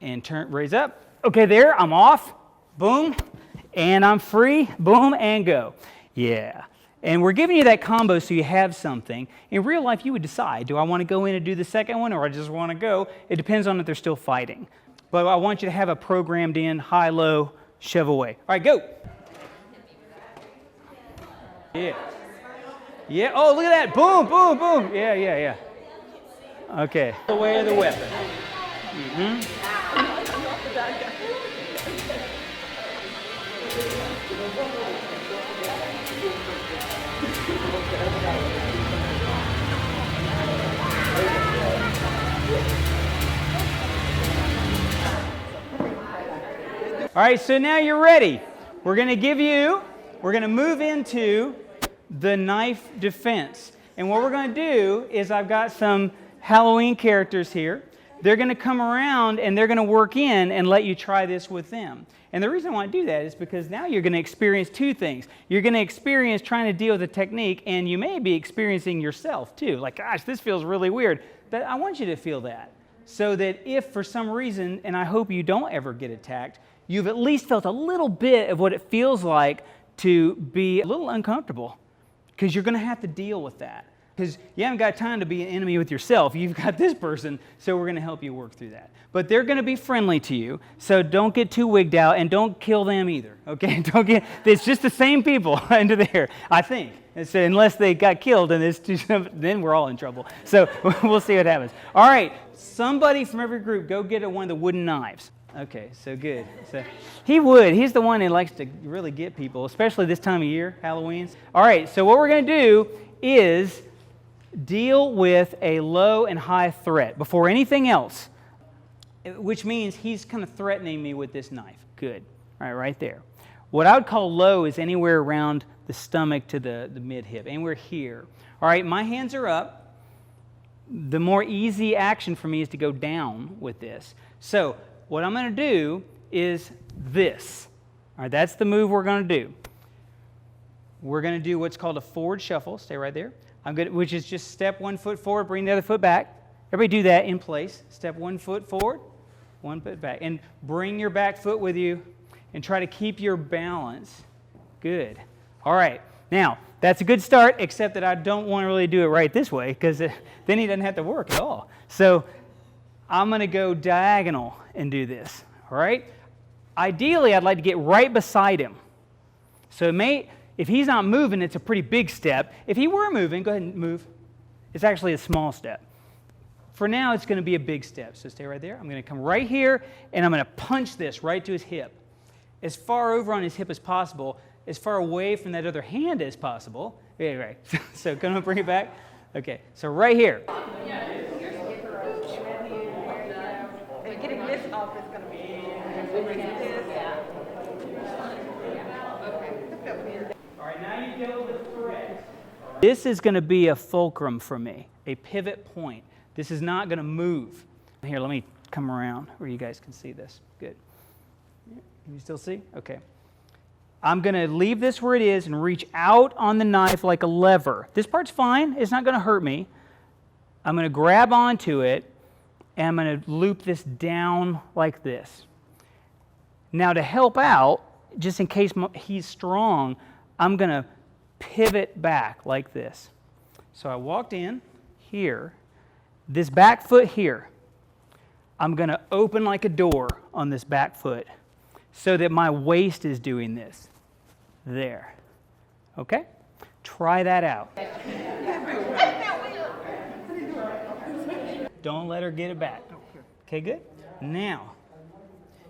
And raise up. Okay, there, I'm off. Boom. And I'm free. Boom, and go. Yeah. And we're giving you that combo so you have something. In real life, you would decide, do I want to go in and do the second one, or I just want to go? It depends on if they're still fighting. But I want you to have a programmed in high, low, shove away. All right, go. Yeah. Yeah. Oh, look at that. Boom, boom, boom. Yeah, yeah, yeah. Okay. The way of the weapon. All right, so now you're ready. We're going to move into the knife defense. And what we're going to do is I've got some Halloween characters here. They're going to come around and they're going to work in and let you try this with them. And the reason I want to do that is because now you're going to experience two things. You're going to experience trying to deal with a technique, and you may be experiencing yourself too. Like, gosh, this feels really weird. But I want you to feel that so that if for some reason, and I hope you don't ever get attacked, you've at least felt a little bit of what it feels like to be a little uncomfortable, because you're going to have to deal with that. Because you haven't got time to be an enemy with yourself. You've got this person, so we're going to help you work through that. But they're going to be friendly to you, so don't get too wigged out, and don't kill them either, okay? It's just the same people under there, I think. So unless they got killed, and then we're all in trouble. So we'll see what happens. All right, somebody from every group, go get one of the wooden knives. Okay, so good. So he's the one that likes to really get people, especially this time of year, Halloween's. All right, so what we're going to do is deal with a low and high threat before anything else, which means he's kind of threatening me with this knife. Good. All right there. What I would call low is anywhere around the stomach to the mid-hip, anywhere here. All right, my hands are up. The more easy action for me is to go down with this. So what I'm going to do is this. All right, that's the move we're going to do. We're going to do what's called a forward shuffle. Stay right there. Which is just step 1 foot forward, bring the other foot back. Everybody do that in place. Step 1 foot forward, 1 foot back. And bring your back foot with you and try to keep your balance. Good. All right. Now, that's a good start, except that I don't want to really do it right this way, because then he doesn't have to work at all. So I'm going to go diagonal and do this. All right? Ideally, I'd like to get right beside him. So if he's not moving, it's a pretty big step. If he were moving, go ahead and move. It's actually a small step. For now, it's going to be a big step. So stay right there. I'm going to come right here, and I'm going to punch this right to his hip. as far over on his hip as possible, as far away from that other hand as possible. Yeah, right. So gonna bring it back. Okay, so right here. Getting this up is going to be. All right, now you deal with threads. This is going to be a fulcrum for me, a pivot point. This is not going to move. Here, let me come around where you guys can see this. Good. Can you still see? Okay. I'm going to leave this where it is and reach out on the knife like a lever. This part's fine. It's not going to hurt me. I'm going to grab onto it, and I'm going to loop this down like this. Now, to help out, just in case he's strong, I'm going to pivot back like this. So I walked in here, this back foot here. I'm going to open like a door on this back foot so that my waist is doing this. There. Okay? Try that out. Don't let her get it back. Okay, good? Now,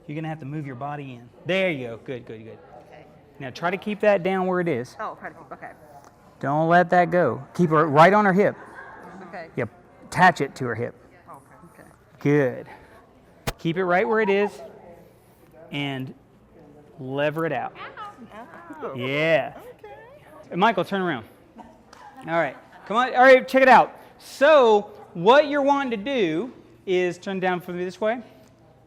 you're going to have to move your body in. There you go. Good, good, good. Okay. Now, try to keep that down where it is. Oh, okay. Don't let that go. Keep her right on her hip. Okay. Yep. Attach it to her hip. Okay. Good. Keep it right where it is and lever it out. Ow. Yeah. Okay. And Michael, turn around. All right. Come on. All right, check it out. So, what you're wanting to do is, turn down for me this way,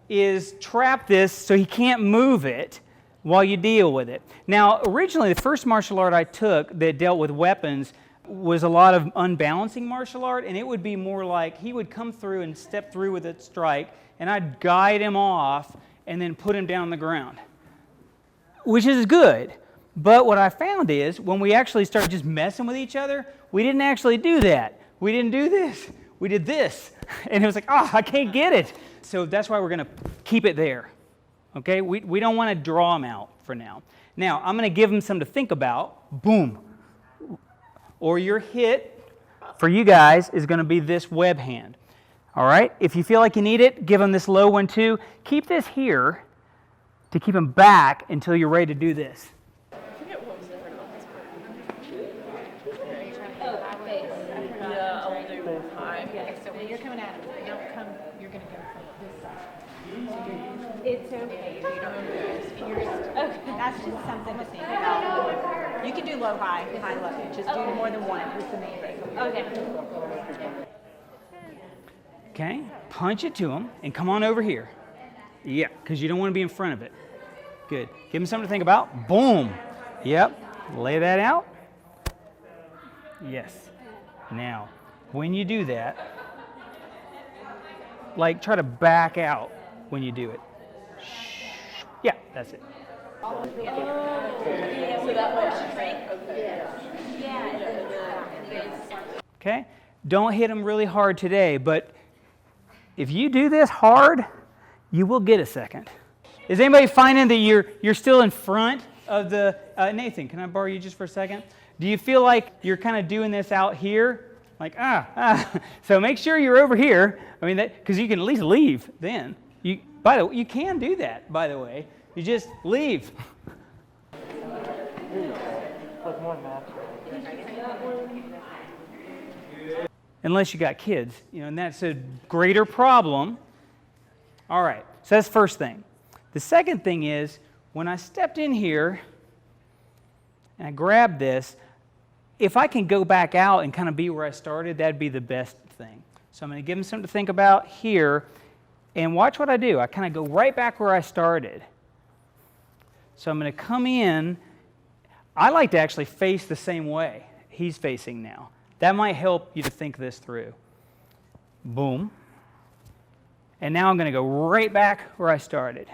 is trap this so he can't move it while you deal with it. Now, originally, the first martial art I took that dealt with weapons was a lot of unbalancing martial art, and it would be more like he would come through and step through with a strike, and I'd guide him off and then put him down on the ground, which is good. But what I found is when we actually started just messing with each other, we didn't actually do that. We didn't do this. We did this. And it was like, I can't get it. So that's why we're going to keep it there. Okay? We don't want to draw him out for now. Now, I'm going to give him something to think about. Boom. Or your hit, for you guys, is going to be this web hand. All right? If you feel like you need it, give him this low one too. Keep this here to keep him back until you're ready to do this. So when you're coming at him, you're going to go from this side. It's okay. You don't okay. That's just something to think about. You can do low, high, low. Just do more than one. It's the main thing. Okay. Okay? Punch it to him and come on over here. Yeah, because you don't want to be in front of it. Good. Give him something to think about. Boom. Yep. Lay that out. Yes. Now, when you do that, like try to back out when you do it. Yeah, that's it. So that was straight? Okay? Don't hit him really hard today, but if you do this hard, you will get a second. Is anybody finding that you're still in front of the... Nathan, can I borrow you just for a second? Do you feel like you're kind of doing this out here? Like, So make sure you're over here. I mean, because you can at least leave then. By the way, you can do that, by the way. You just leave. Unless you got kids, and that's a greater problem. All right, so that's the first thing. The second thing is, when I stepped in here and I grabbed this, if I can go back out and kind of be where I started, that'd be the best thing. So I'm going to give him something to think about here, and watch what I do. I kind of go right back where I started. So I'm going to come in. I like to actually face the same way he's facing now. That might help you to think this through. Boom. And now I'm going to go right back where I started.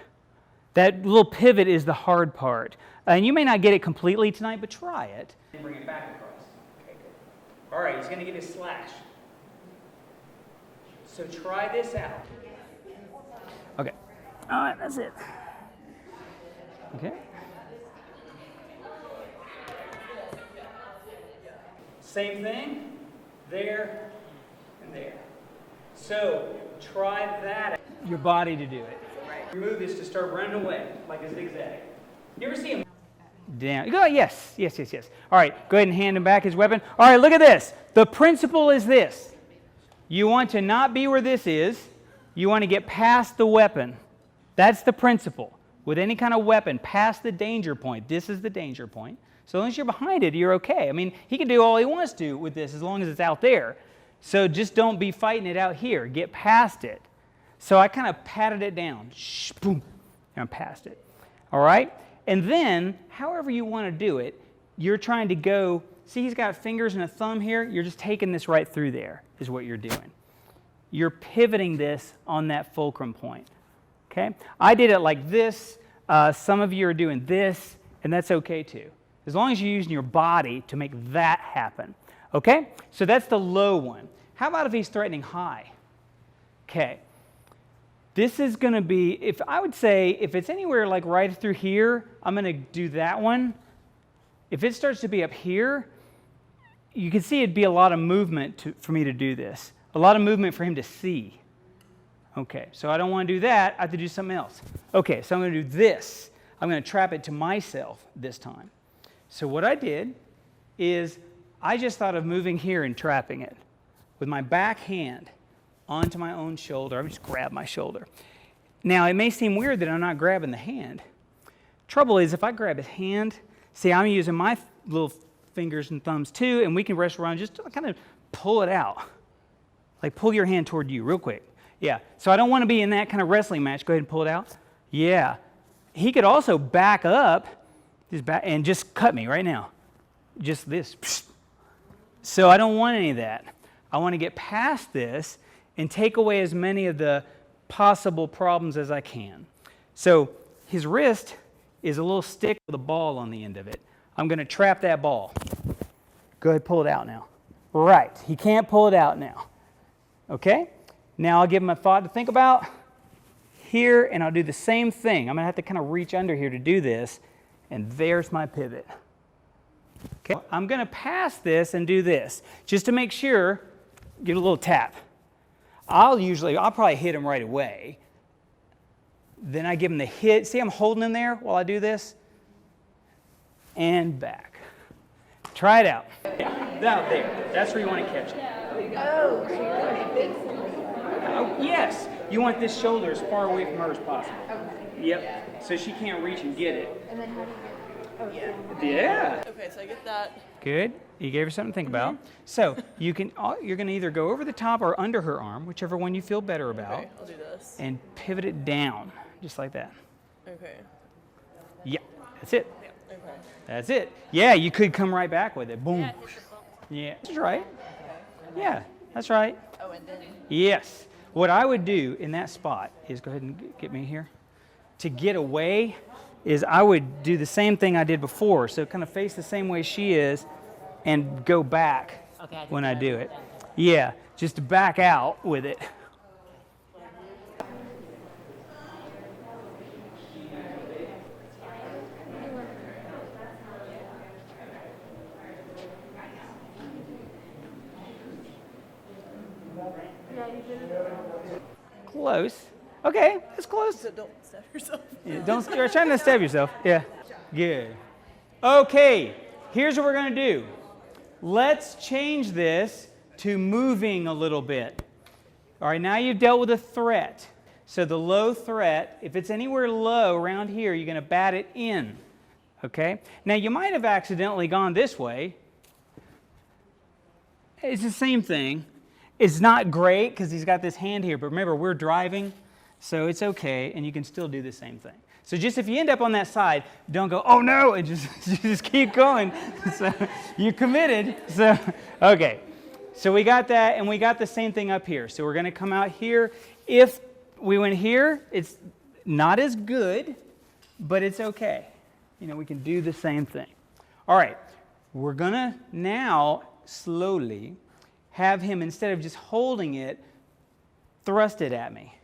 That little pivot is the hard part. And you may not get it completely tonight, but try it. And bring it back across. Okay, good. All right, he's going to get his slash. So try this out. Okay. All right, that's it. Okay. Same thing, there and there. So try that. Your body to do it. Right. Your move is to start running away like a zigzag. You ever see him? Down. Oh, yes. All right, go ahead and hand him back his weapon. All right, look at this. The principle is this. You want to not be where this is. You want to get past the weapon. That's the principle. With any kind of weapon, past the danger point. This is the danger point. So as long as you're behind it, you're okay. I mean, he can do all he wants to with this as long as it's out there. So just don't be fighting it out here. Get past it. So I kind of patted it down. Shh, boom. And I'm past it. All right? And then, however you want to do it, you're trying to go, see he's got fingers and a thumb here? You're just taking this right through there is what you're doing. You're pivoting this on that fulcrum point. Okay? I did it like this. Some of you are doing this, and that's okay too. As long as you're using your body to make that happen. Okay? So that's the low one. How about if he's threatening high? Okay. This is going to be, if I would say, if it's anywhere like right through here, I'm going to do that one. If it starts to be up here, you can see it'd be a lot of movement for me to do this. A lot of movement for him to see. Okay, so I don't want to do that. I have to do something else. Okay, so I'm going to do this. I'm going to trap it to myself this time. So what I did is I just thought of moving here and trapping it with my back hand onto my own shoulder. I just grab my shoulder. Now, it may seem weird that I'm not grabbing the hand. Trouble is, if I grab his hand, see, I'm using my little fingers and thumbs too, and we can wrestle around, just kind of pull it out. Like pull your hand toward you real quick. Yeah, so I don't want to be in that kind of wrestling match. Go ahead and pull it out. Yeah. He could also back up and just cut me right now. Just this. So I don't want any of that. I want to get past this and take away as many of the possible problems as I can. So his wrist is a little stick with a ball on the end of it. I'm going to trap that ball. Go ahead, pull it out now. Right, he can't pull it out now. Okay? Now I'll give him a thought to think about here, and I'll do the same thing. I'm going to have to kind of reach under here to do this, and there's my pivot. Okay? I'm going to pass this and do this, just to make sure, give it a little tap. I'll probably hit him right away. Then I give him the hit. See, I'm holding him there while I do this. And back. Try it out. Yeah, out there. That's where you want to catch it. Oh, so you're going big. Oh, yes. You want this shoulder as far away from her as possible. Okay. Yep. So she can't reach and get it. And then how do you get it? Oh, yeah. Okay, so I get that. Good. You gave her something to think about. So you're going to either go over the top or under her arm, whichever one you feel better about. Okay, I'll do this. And pivot it down, just like that. Okay. Yeah, that's it. Okay. That's it. Yeah, you could come right back with it. Boom. Yeah, that's right. Yeah, that's right. Oh, and then. Yes. What I would do in that spot is, go ahead and get me here. To get away is I would do the same thing I did before. So kind of face the same way she is and go back when I do it. Yeah, just to back out with it. Close. Okay, that's close. So don't stab yourself. Yeah, you're trying to stab yourself. Yeah. Good. Okay, here's what we're going to do. Let's change this to moving a little bit. All right, now you've dealt with a threat. So the low threat, if it's anywhere low around here, you're going to bat it in. Okay? Now you might have accidentally gone this way. It's the same thing. It's not great because he's got this hand here, but remember, we're driving, so it's okay, and you can still do the same thing. So just if you end up on that side, don't go, oh no, and just keep going. So you're committed. So, okay. So we got that, and we got the same thing up here. So we're going to come out here. If we went here, it's not as good, but it's okay. You know, we can do the same thing. All right. We're going to now slowly have him, instead of just holding it, thrust it at me.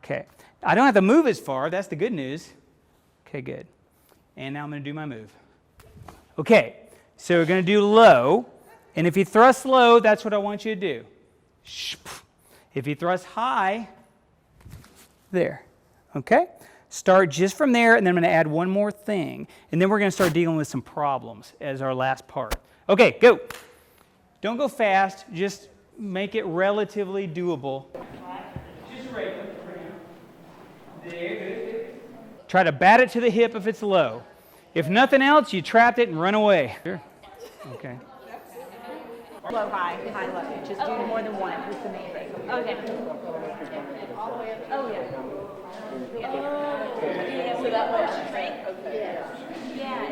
Okay. I don't have to move as far. That's the good news. Okay, good. And now I'm going to do my move. Okay. So we're going to do low. And if he thrusts low, that's what I want you to do. If he thrusts high, there. Okay? Start just from there, and then I'm going to add one more thing, and then we're going to start dealing with some problems as our last part. Okay, go. Don't go fast. Just make it relatively doable. Just regular. There, good. Try to bat it to the hip if it's low. If nothing else, you trapped it and run away. Sure. Okay. Low, high, high, low. Just do more than one. It's the main thing. Okay. Oh, yeah. So that much strength? Okay. Yeah.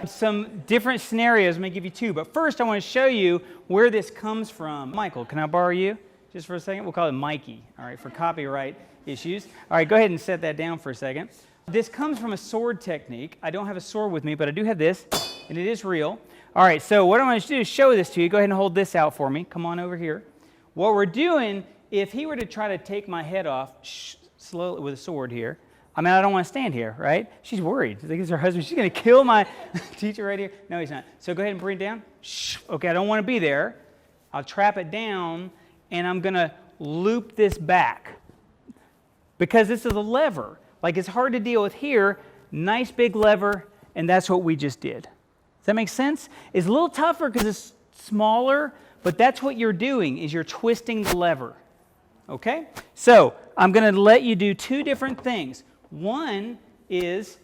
Some different scenarios. I'm going to give you two. But first, I want to show you where this comes from. Michael, can I borrow you just for a second? We'll call it Mikey, all right, for copyright issues. All right, go ahead and set that down for a second. This comes from a sword technique. I don't have a sword with me, but I do have this, and it is real. All right, so what I want to do is show this to you. Go ahead and hold this out for me. Come on over here. What we're doing, if he were to try to take my head off slowly with a sword here, I mean, I don't want to stand here, right? She's worried. I think it's her husband. She's going to kill my teacher right here. No, he's not. So go ahead and bring it down. Shh. Okay, I don't want to be there. I'll trap it down, and I'm going to loop this back because this is a lever. Like, it's hard to deal with here. Nice big lever, and that's what we just did. Does that make sense? It's a little tougher because it's smaller, but that's what you're doing, is you're twisting the lever. Okay? So I'm going to let you do two different things. One is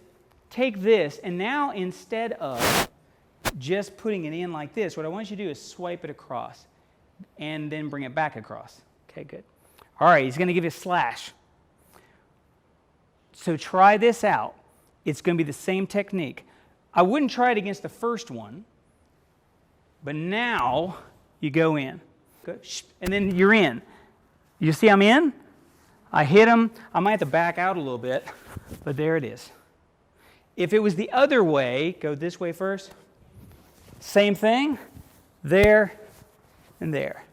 take this, and now instead of just putting it in like this, what I want you to do is swipe it across and then bring it back across. Okay, good. All right, he's going to give you a slash. So try this out. It's going to be the same technique. I wouldn't try it against the first one, but now you go in. Good. And then you're in. You see I'm in? I hit him. I might have to back out a little bit, but there it is. If it was the other way, go this way first. Same thing. There and there.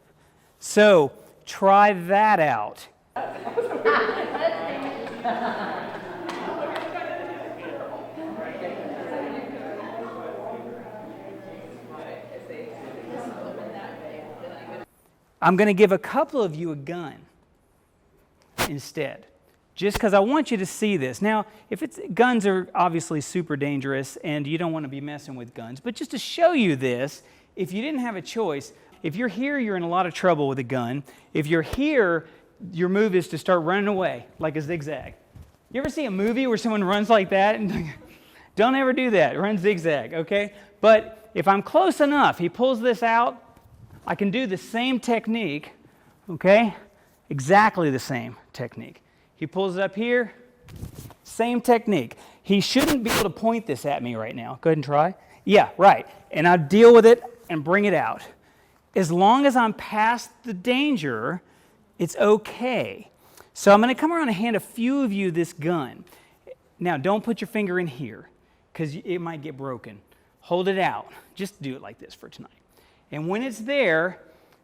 So try that out. I'm going to give a couple of you a gun instead, just because I want you to see this. Now, guns are obviously super dangerous, and you don't want to be messing with guns, but just to show you this, if you didn't have a choice, if you're here, you're in a lot of trouble with a gun. If you're here, your move is to start running away like a zigzag. You ever see a movie where someone runs like that? Don't ever do that. Run zigzag, okay? But if I'm close enough, he pulls this out, I can do the same technique, okay? Exactly the same technique. He pulls it up here, same technique. He shouldn't be able to point this at me right now. Go ahead and try. Yeah, right. And I'll deal with it and bring it out. As long as I'm past the danger, it's okay. So I'm going to come around and hand a few of you this gun. Now, don't put your finger in here because it might get broken. Hold it out. Just do it like this for tonight. And when it's there,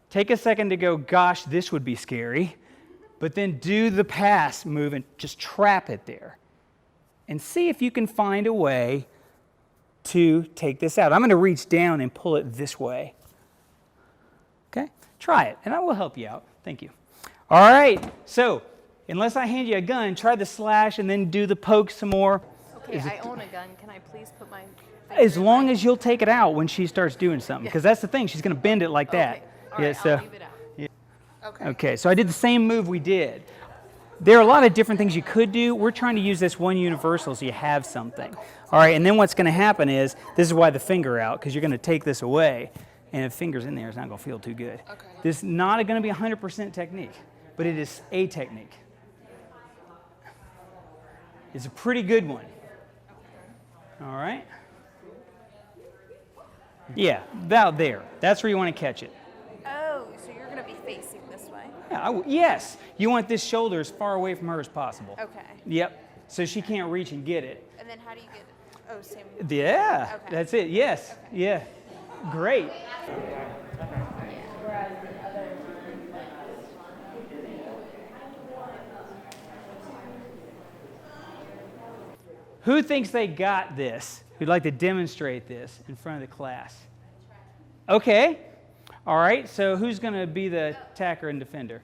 take a second to go, gosh, this would be scary. But then do the pass move and just trap it there. And see if you can find a way to take this out. I'm going to reach down and pull it this way. Okay? Try it, and I will help you out. Thank you. All right. So, unless I hand you a gun, try the slash and then do the poke some more. Okay, I own a gun. Can I please put my... As long as you'll take it out when she starts doing something, because that's the thing. She's going to bend it like that. Okay. All right, I'll leave it out. Yeah. Okay. Okay, so I did the same move we did. There are a lot of different things you could do. We're trying to use this one universal so you have something. All right, and then what's going to happen is, this is why the finger out, because you're going to take this away, and if finger's in there, it's not going to feel too good. Okay. This is not going to be 100% technique, but it is a technique. It's a pretty good one. All right? Yeah, about there. That's where you want to catch it. Oh, so you're going to be facing this way? Yeah, yes. You want this shoulder as far away from her as possible. Okay. Yep. So she can't reach and get it. And then how do you get it? Oh, same. Yeah. Okay. That's it. Yes. Okay. Yeah. Great. who thinks they got this? Who'd like to demonstrate this in front of the class? Okay. All right. So who's going to be the attacker and defender?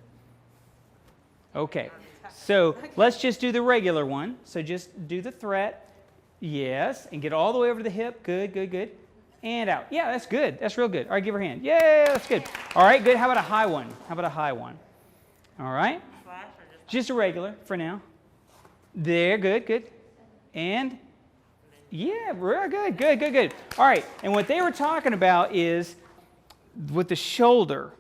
Okay. So let's just do the regular one. So just do the threat. Yes. And get all the way over to the hip. Good, good, good. And out. Yeah, that's good. That's real good. All right, give her a hand. Yeah, that's good. All right, good. How about a high one? How about a high one? All right. Just a regular for now. There, good, good. And yeah, real good, good, good, good. All right, and what they were talking about is with the shoulder.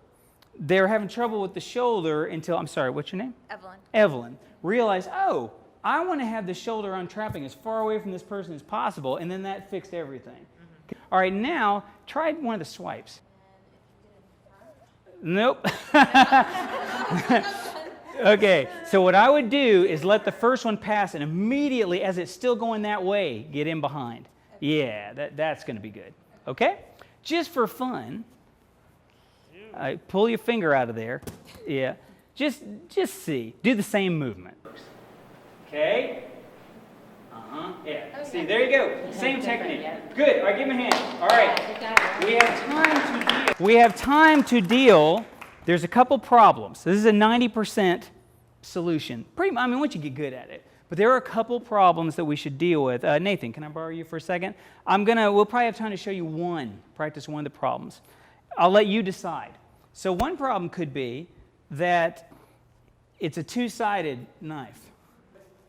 They were having trouble with the shoulder until, I'm sorry, what's your name? Evelyn. Evelyn. Realized, oh, I want to have the shoulder untrapping as far away from this person as possible, and then that fixed everything. Mm-hmm. All right, now try one of the swipes. Nope. Okay, so what I would do is let the first one pass, and immediately, as it's still going that way, get in behind. Yeah, that's going to be good. Okay? Just for fun, pull your finger out of there. Yeah, just see. Do the same movement. Okay? Yeah. See, there you go. Same technique. Good. All right, give me a hand. All right. We have time to deal. There's a couple problems. This is a 90% solution. Once you get good at it. But there are a couple problems that we should deal with. Nathan, can I borrow you for a second? We'll probably have time to show you practice one of the problems. I'll let you decide. So one problem could be that it's a two-sided knife.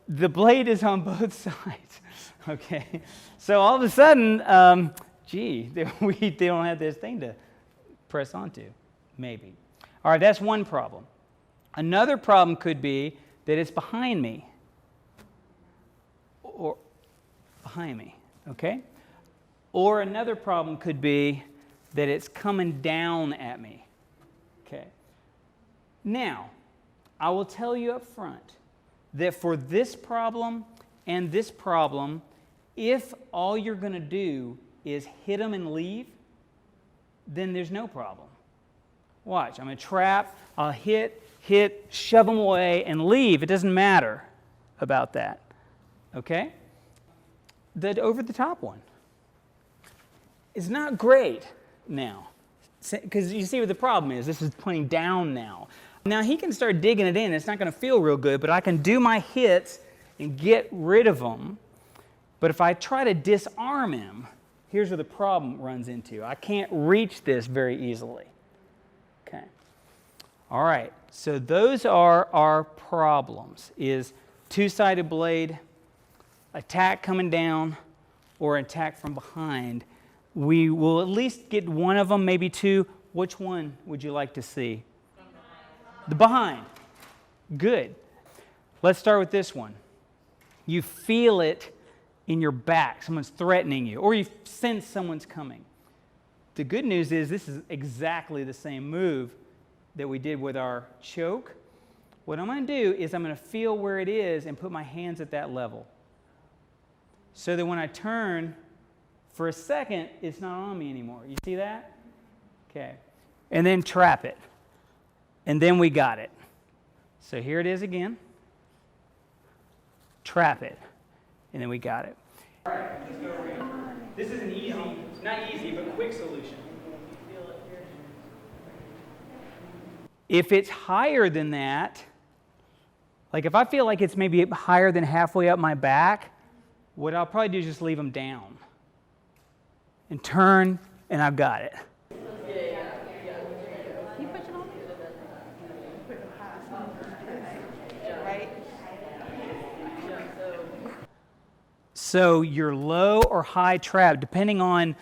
The blade is on both sides. Okay? So all of a sudden, they don't have this thing to press onto, maybe. All right, that's one problem. Another problem could be that it's behind me. Or behind me, okay? Or another problem could be that it's coming down at me. Okay. Now, I will tell you up front that for this problem and this problem, if all you're going to do is hit them and leave, then there's no problem. Watch, I'm going to trap, I'll hit, shove them away, and leave. It doesn't matter about that. Okay? The over-the-top one is not great now. Because you see what the problem is. This is pointing down now. Now he can start digging it in. It's not going to feel real good, but I can do my hits and get rid of them. But if I try to disarm him, here's where the problem runs into. I can't reach this very easily. Okay. All right. So those are our problems, is two-sided blade, attack coming down, or attack from behind. We will at least get one of them, maybe two. Which one would you like to see? The behind. Good. Let's start with this one. You feel it in your back. Someone's threatening you, or you sense someone's coming. The good news is this is exactly the same move that we did with our choke. What I'm going to do is I'm going to feel where it is and put my hands at that level. So that when I turn, for a second, it's not on me anymore. You see that? Okay. And then trap it. And then we got it. So here it is again. Trap it. And then we got it. All right, let's go around. This is an easy, not easy, but quick solution. If it's higher than that, like if I feel like it's maybe higher than halfway up my back, what I'll probably do is just leave them down. And turn, and I've got it. You push it on? Put it past. Right? So your low or high trap, depending on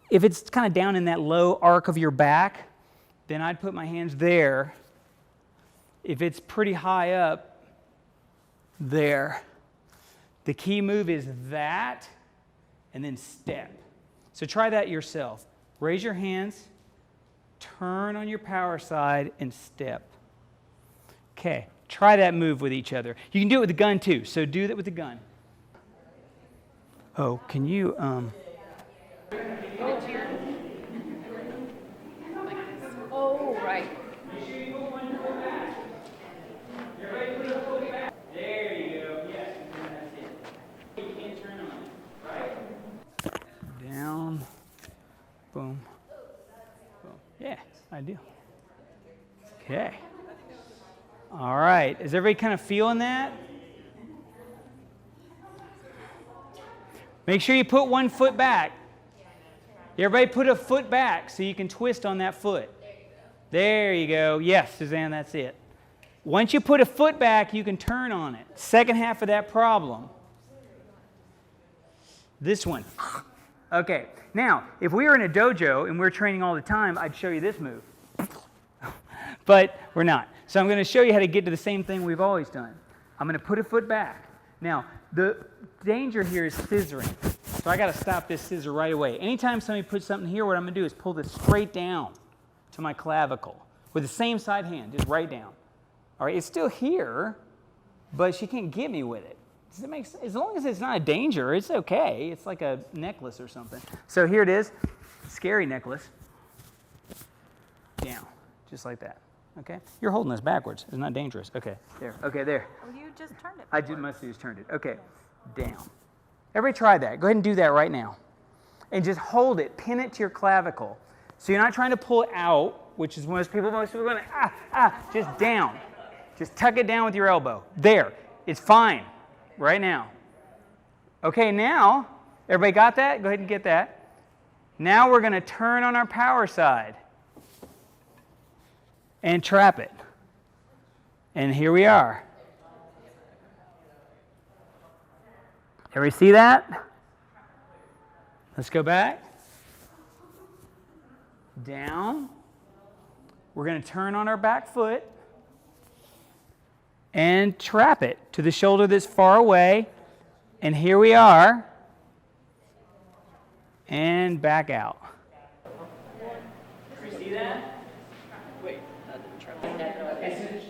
if it's kind of down in that low arc of your back, then I'd put my hands there. If it's pretty high up, there. The key move is that, and then step. So try that yourself. Raise your hands, turn on your power side, and step. Okay, try that move with each other. You can do it with the gun too, so do that with the gun. Oh, can you, Oh, right. There you go. Yes, that's it. You can't turn do. Okay. All right. Is everybody kind of feeling that? Make sure you put one foot back. Everybody put a foot back so you can twist on that foot. There you go. Yes, Suzanne, that's it. Once you put a foot back, you can turn on it. Second half of that problem. This one. Okay. Now, if we were in a dojo and we're training all the time, I'd show you this move. But we're not. So I'm going to show you how to get to the same thing we've always done. I'm going to put a foot back. Now, the danger here is scissoring. So I got to stop this scissor right away. Anytime somebody puts something here, what I'm going to do is pull this straight down to my clavicle with the same side hand, just right down. All right, it's still here, but she can't get me with it. Does it make sense? As long as it's not a danger, it's okay. It's like a necklace or something. So here it is, scary necklace. Down, just like that. Okay, you're holding this backwards. It's not dangerous. Okay, there. Okay, there. Well, you just turned it. I must have just turned it. Okay, down. Everybody try that. Go ahead and do that right now. And just hold it. Pin it to your clavicle. So you're not trying to pull it out, which is most people are going to, just down. Just tuck it down with your elbow. There. It's fine. Right now. Okay, now, everybody got that? Go ahead and get that. Now we're going to turn on our power side. And trap it. And here we are. Everybody see that? Let's go back. Down. We're going to turn on our back foot and trap it to the shoulder that's far away. And here we are. And back out. You see that? Wait.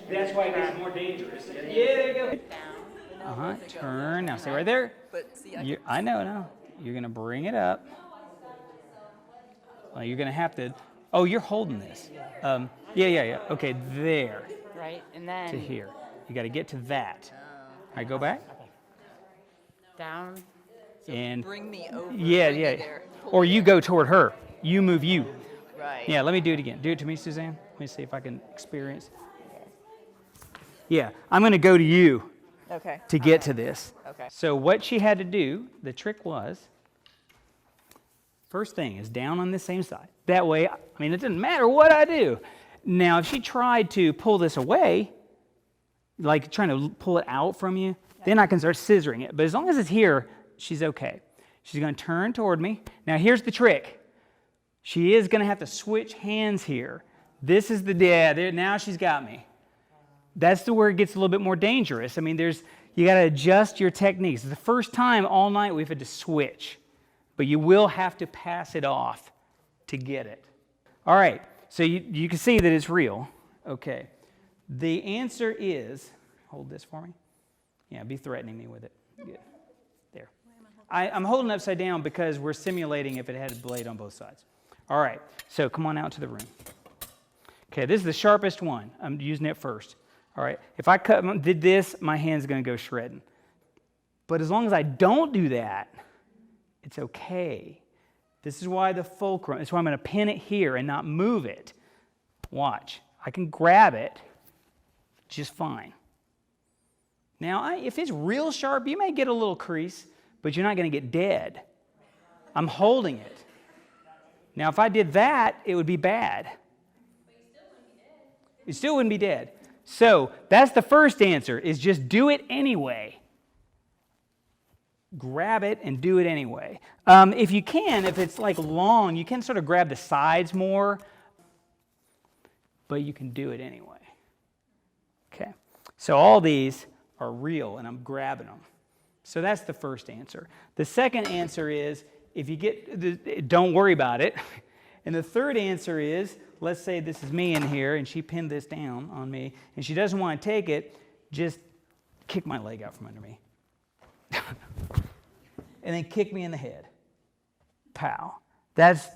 That's why it gets more dangerous. Yeah, there you go. Turn. Now stay right there. I know. You're going to bring it up. Well, you're going to have to. Oh, you're holding this. Yeah. Okay, there. Right, and then to here. You got to get to that. All right, go back. Down. And Bring me over. Yeah. There. Or you go toward her. You move you. Right. Yeah, let me do it again. Do it to me, Suzanne. Let me see if I can experience. Yeah, I'm going to go to you Okay. to get to this. Okay. So what she had to do, the trick was, first thing is down on the same side. That way, I mean, it doesn't matter what I do. Now, if she tried to pull this away, like trying to pull it out from you, then I can start scissoring it. But as long as it's here, she's okay. She's going to turn toward me. Now, here's the trick. She is going to have to switch hands here. This is the, now she's got me. That's where it gets a little bit more dangerous. I mean, you got to adjust your techniques. It's the first time all night we've had to switch, but you will have to pass it off to get it. All right, so you can see that it's real. Okay, the answer is, hold this for me. Yeah, be threatening me with it. Good. There. I'm holding it upside down because we're simulating if it had a blade on both sides. All right, so come on out to the room. Okay, this is the sharpest one. I'm using it first. All right, if I did this, my hand's going to go shredding. But as long as I don't do that, it's okay. This is why the fulcrum, that's why I'm going to pin it here and not move it. Watch, I can grab it just fine. Now, if it's real sharp, you may get a little crease, but you're not going to get dead. I'm holding it. Now, if I did that, it would be bad. You still wouldn't be dead. So that's the first answer, is just do it anyway. Grab it and do it anyway. If you can, if it's like long, you can sort of grab the sides more, but you can do it anyway. Okay, so all these are real and I'm grabbing them. So that's the first answer. The second answer is, if you get, don't worry about it. And the third answer is, let's say this is me in here and she pinned this down on me and she doesn't want to take it, just kick my leg out from under me. And then kick me in the head. Pow. That's,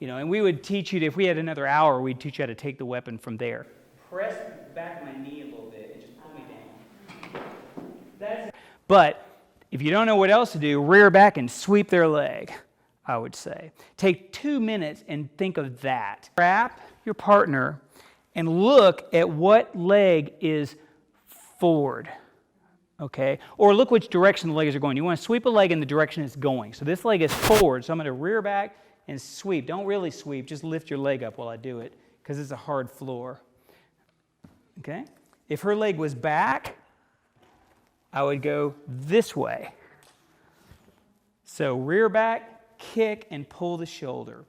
and we would teach you, if we had another hour, we'd teach you how to take the weapon from there. Press back my knee a little bit and just pull me down. But if you don't know what else to do, rear back and sweep their leg. I would say. Take 2 minutes and think of that. Wrap your partner and look at what leg is forward, okay? Or look which direction the legs are going. You want to sweep a leg in the direction it's going. So this leg is forward, so I'm going to rear back and sweep. Don't really sweep, just lift your leg up while I do it because it's a hard floor, okay? If her leg was back, I would go this way. So rear back, kick, and pull the shoulder.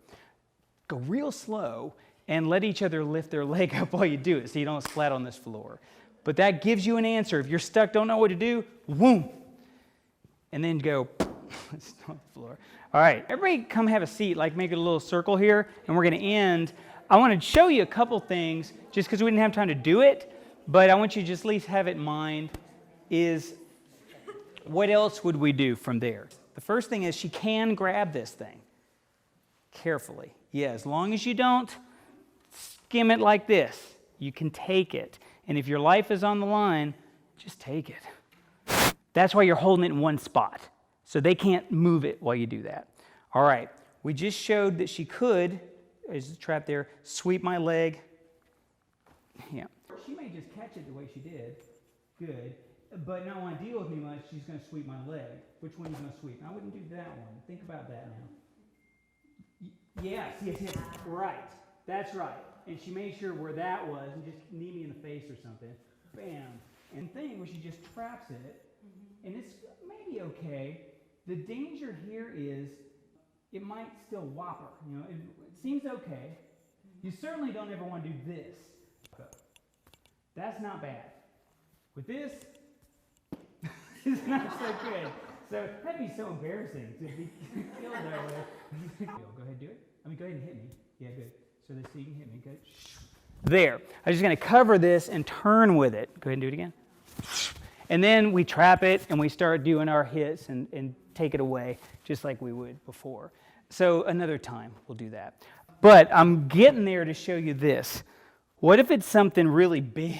Go real slow and let each other lift their leg up while you do it so you don't splat on this floor. But that gives you an answer. If you're stuck, don't know what to do, whoom. And then go, it's on the floor. All right, everybody come have a seat, like make a little circle here, and we're going to end. I want to show you a couple things, just because we didn't have time to do it, but I want you to just at least have it in mind, is what else would we do from there? The first thing is she can grab this thing carefully. Yeah, as long as you don't skim it like this, you can take it. And if your life is on the line, just take it. That's why you're holding it in one spot. So they can't move it while you do that. All right, we just showed that she could, there's a trap there, sweep my leg. Yeah. She may just catch it the way she did. Good. But not want to deal with me much, she's going to sweep my leg. Which one are you going to sweep? I wouldn't do that one. Think about that now. Yes. Right. That's right. And she made sure where that was and just knee me in the face or something. Bam. And thing where she just traps it, and it's maybe okay. The danger here is it might still whopper. You know, it seems okay. You certainly don't ever want to do this. That's not bad. With this, it's not so good. So that'd be so embarrassing to be killed that way. Go ahead and do it. Go ahead and hit me. Yeah, good. So that so you can hit me. Good. There. I'm just going to cover this and turn with it. Go ahead and do it again. And then we trap it and we start doing our hits and take it away just like we would before. So another time we'll do that. But I'm getting there to show you this. What if it's something really big?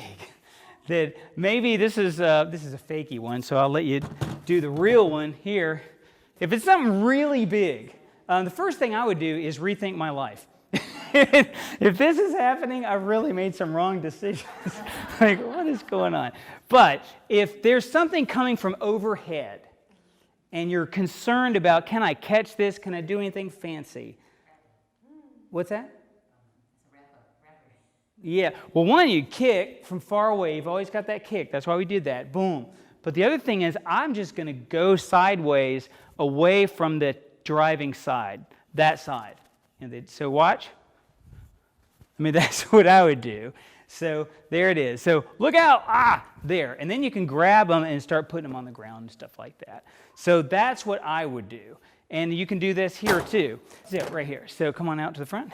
That maybe this is a fakey one, so I'll let you do the real one here. If it's something really big, the first thing I would do is rethink my life. If this is happening, I've really made some wrong decisions. Like, what is going on? But if there's something coming from overhead, and you're concerned about, can I catch this? Can I do anything fancy? What's that? Yeah, well, one, you kick from far away. You've always got that kick. That's why we did that. Boom. But the other thing is, I'm just going to go sideways away from the driving side, that side. And so watch. That's what I would do. So there it is. So look out. There. And then you can grab them and start putting them on the ground and stuff like that. So that's what I would do. And you can do this here too. So right here. So come on out to the front.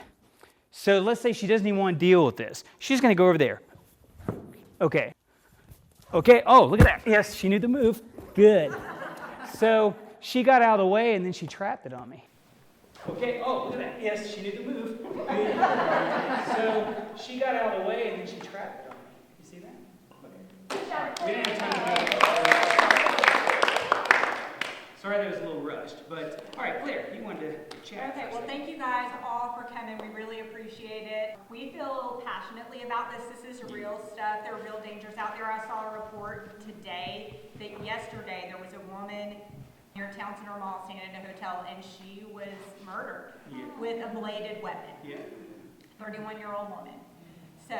So let's say she doesn't even want to deal with this. She's going to go over there. Okay. Oh, look at that. Yes, she knew the move. Good. So she got out of the way and then she trapped it on me. Okay. Oh, look at that. Yes, she knew the move. Good. So she got out of the way and then she trapped it on me. You see that? Okay. We didn't have time to do it. Sorry that was a little rushed, but all right, Claire, you wanted to chat. Okay, well, thank you guys all for coming. We really appreciate it. We feel passionately about this. This is real stuff. There are real dangers out there. I saw a report today that yesterday there was a woman near Town Center Mall staying in a hotel, and she was murdered with a bladed weapon. 31-year-old woman. So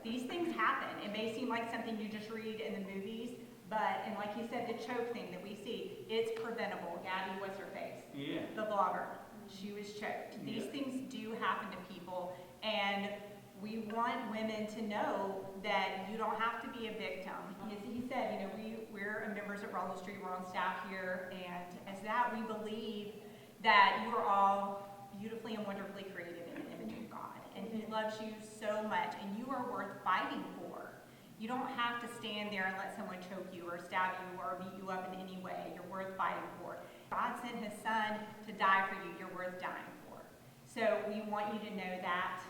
these things happen. It may seem like something you just read in the movies, but, and like you said, the choke thing that we see, it's preventable. Gabby, what's her face? Yeah. The vlogger. She was choked. These things do happen to people, and we want women to know that you don't have to be a victim. As he said, we're members of Ronald Street, we're on staff here, and as that, we believe that you are all beautifully and wonderfully created in the image of God, and He loves you so much, and you are worth fighting for. You don't have to stand there and let someone choke you or stab you or beat you up in any way. You're worth fighting for. God sent His Son to die for you. You're worth dying for. So we want you to know that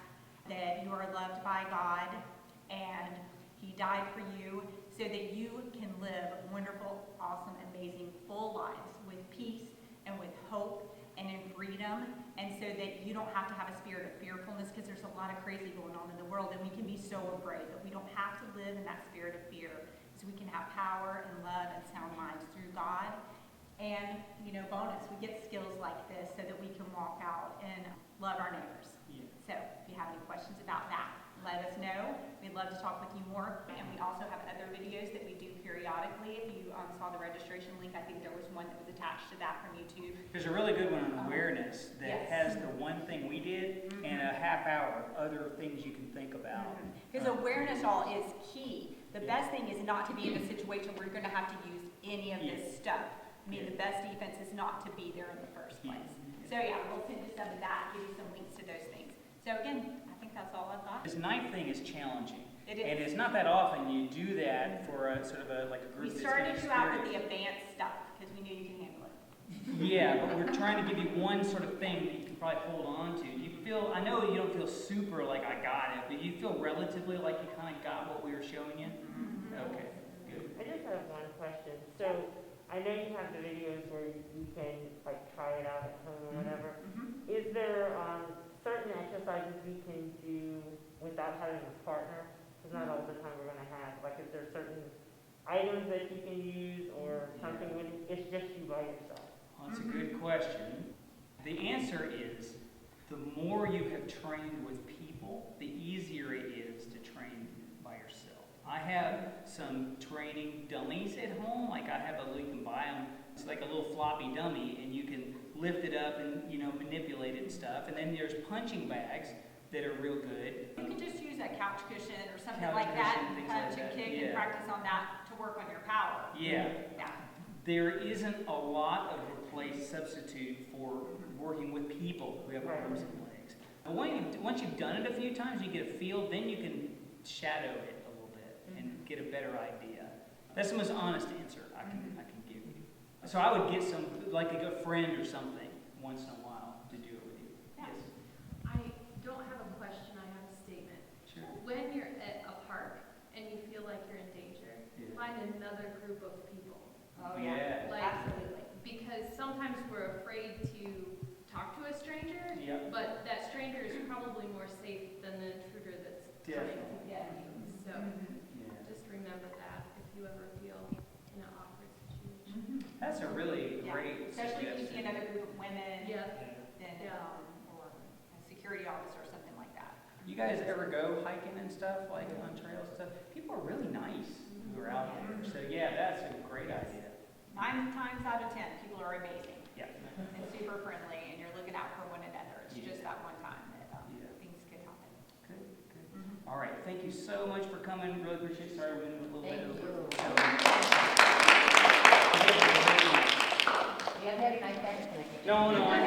you are loved by God, and He died for you so that you can live wonderful, awesome, amazing, full lives with peace and with hope and in freedom. so that you don't have to have a spirit of fearfulness, because there's a lot of crazy going on in the world, and we can be so afraid, but we don't have to live in that spirit of fear, so we can have power and love and sound minds through God. And, bonus, we get skills like this so that we can walk out and love our neighbors. Yeah. So if you have any questions about that, let us know. We'd love to talk with you more. And we also have other videos that we do periodically. If you saw the registration link, I think there was one that was attached to that from YouTube. There's a really good one on awareness that has the one thing we did and a half hour of other things you can think about. Because awareness all is key. The best thing is not to be in a situation where you're going to have to use any of this stuff. I mean, the best defense is not to be there in the first place. So yeah, we'll send you some of that, give you some links to those things. So again, I think that's all I've got. This knife thing is challenging. It is. And it's not that often you do that for a sort of like a We group that's started you out with the inexperienced. advanced stuff because we knew you could handle it. Yeah, but we're trying to give you one sort of thing that you can probably hold on to. Do you feel, I know you don't feel super like I got it, but you feel relatively like you kind of got what we were showing you? Okay, good. I just have one question. So I know you have the videos where you can like try it out at home or whatever. Is there certain exercises we can do without having a partner? Because not all the time we're going to have. Like, is there certain items that you can use or something when it's just you by yourself? Well, that's a good question. The answer is the more you have trained with people, the easier it is to train by yourself. I have some training dummies at home. Like I have you can buy them. It's like a little floppy dummy, and you can lift it up and manipulate it and stuff. And then there's punching bags that are real good. You can just use a couch cushion or something Couch like that, cushion, things punch like and that, kick yeah. and practice on that to work on your power. Yeah. Yeah. There isn't a lot of replace substitute for working with people who have arms and legs. But once you've done it a few times, you get a feel, then you can shadow it a little bit and get a better idea. That's the most honest answer I can give you. So I would get some, like a friend or something, once in a while to do it with you. Yeah. Yes. I don't have a question, I have a statement. Sure. When you're at a park and you feel like you're in danger, find another group of people. Oh Yeah. Like, absolutely. because sometimes we're afraid to talk to a stranger, Yep. but that stranger is probably more safe than the intruder that's coming to get you. So Yeah. just remember that if you ever feel in an awkward situation. That's a really Yeah. great Especially if you see suggestion. another group of women, Yeah. then, or a security officer or something like that. You guys ever go hiking and stuff, like on trails and stuff? People are really nice who are out there. So yeah, that's a great idea. 9 times out of 10, people are amazing Yeah. and super friendly, and you're looking out for one another. It's Yeah. just that one time that Yeah. things could happen. Good, good. All right, thank you so much for coming. Really appreciate it. Sorry we went a little bit over. You have a nice day. No, I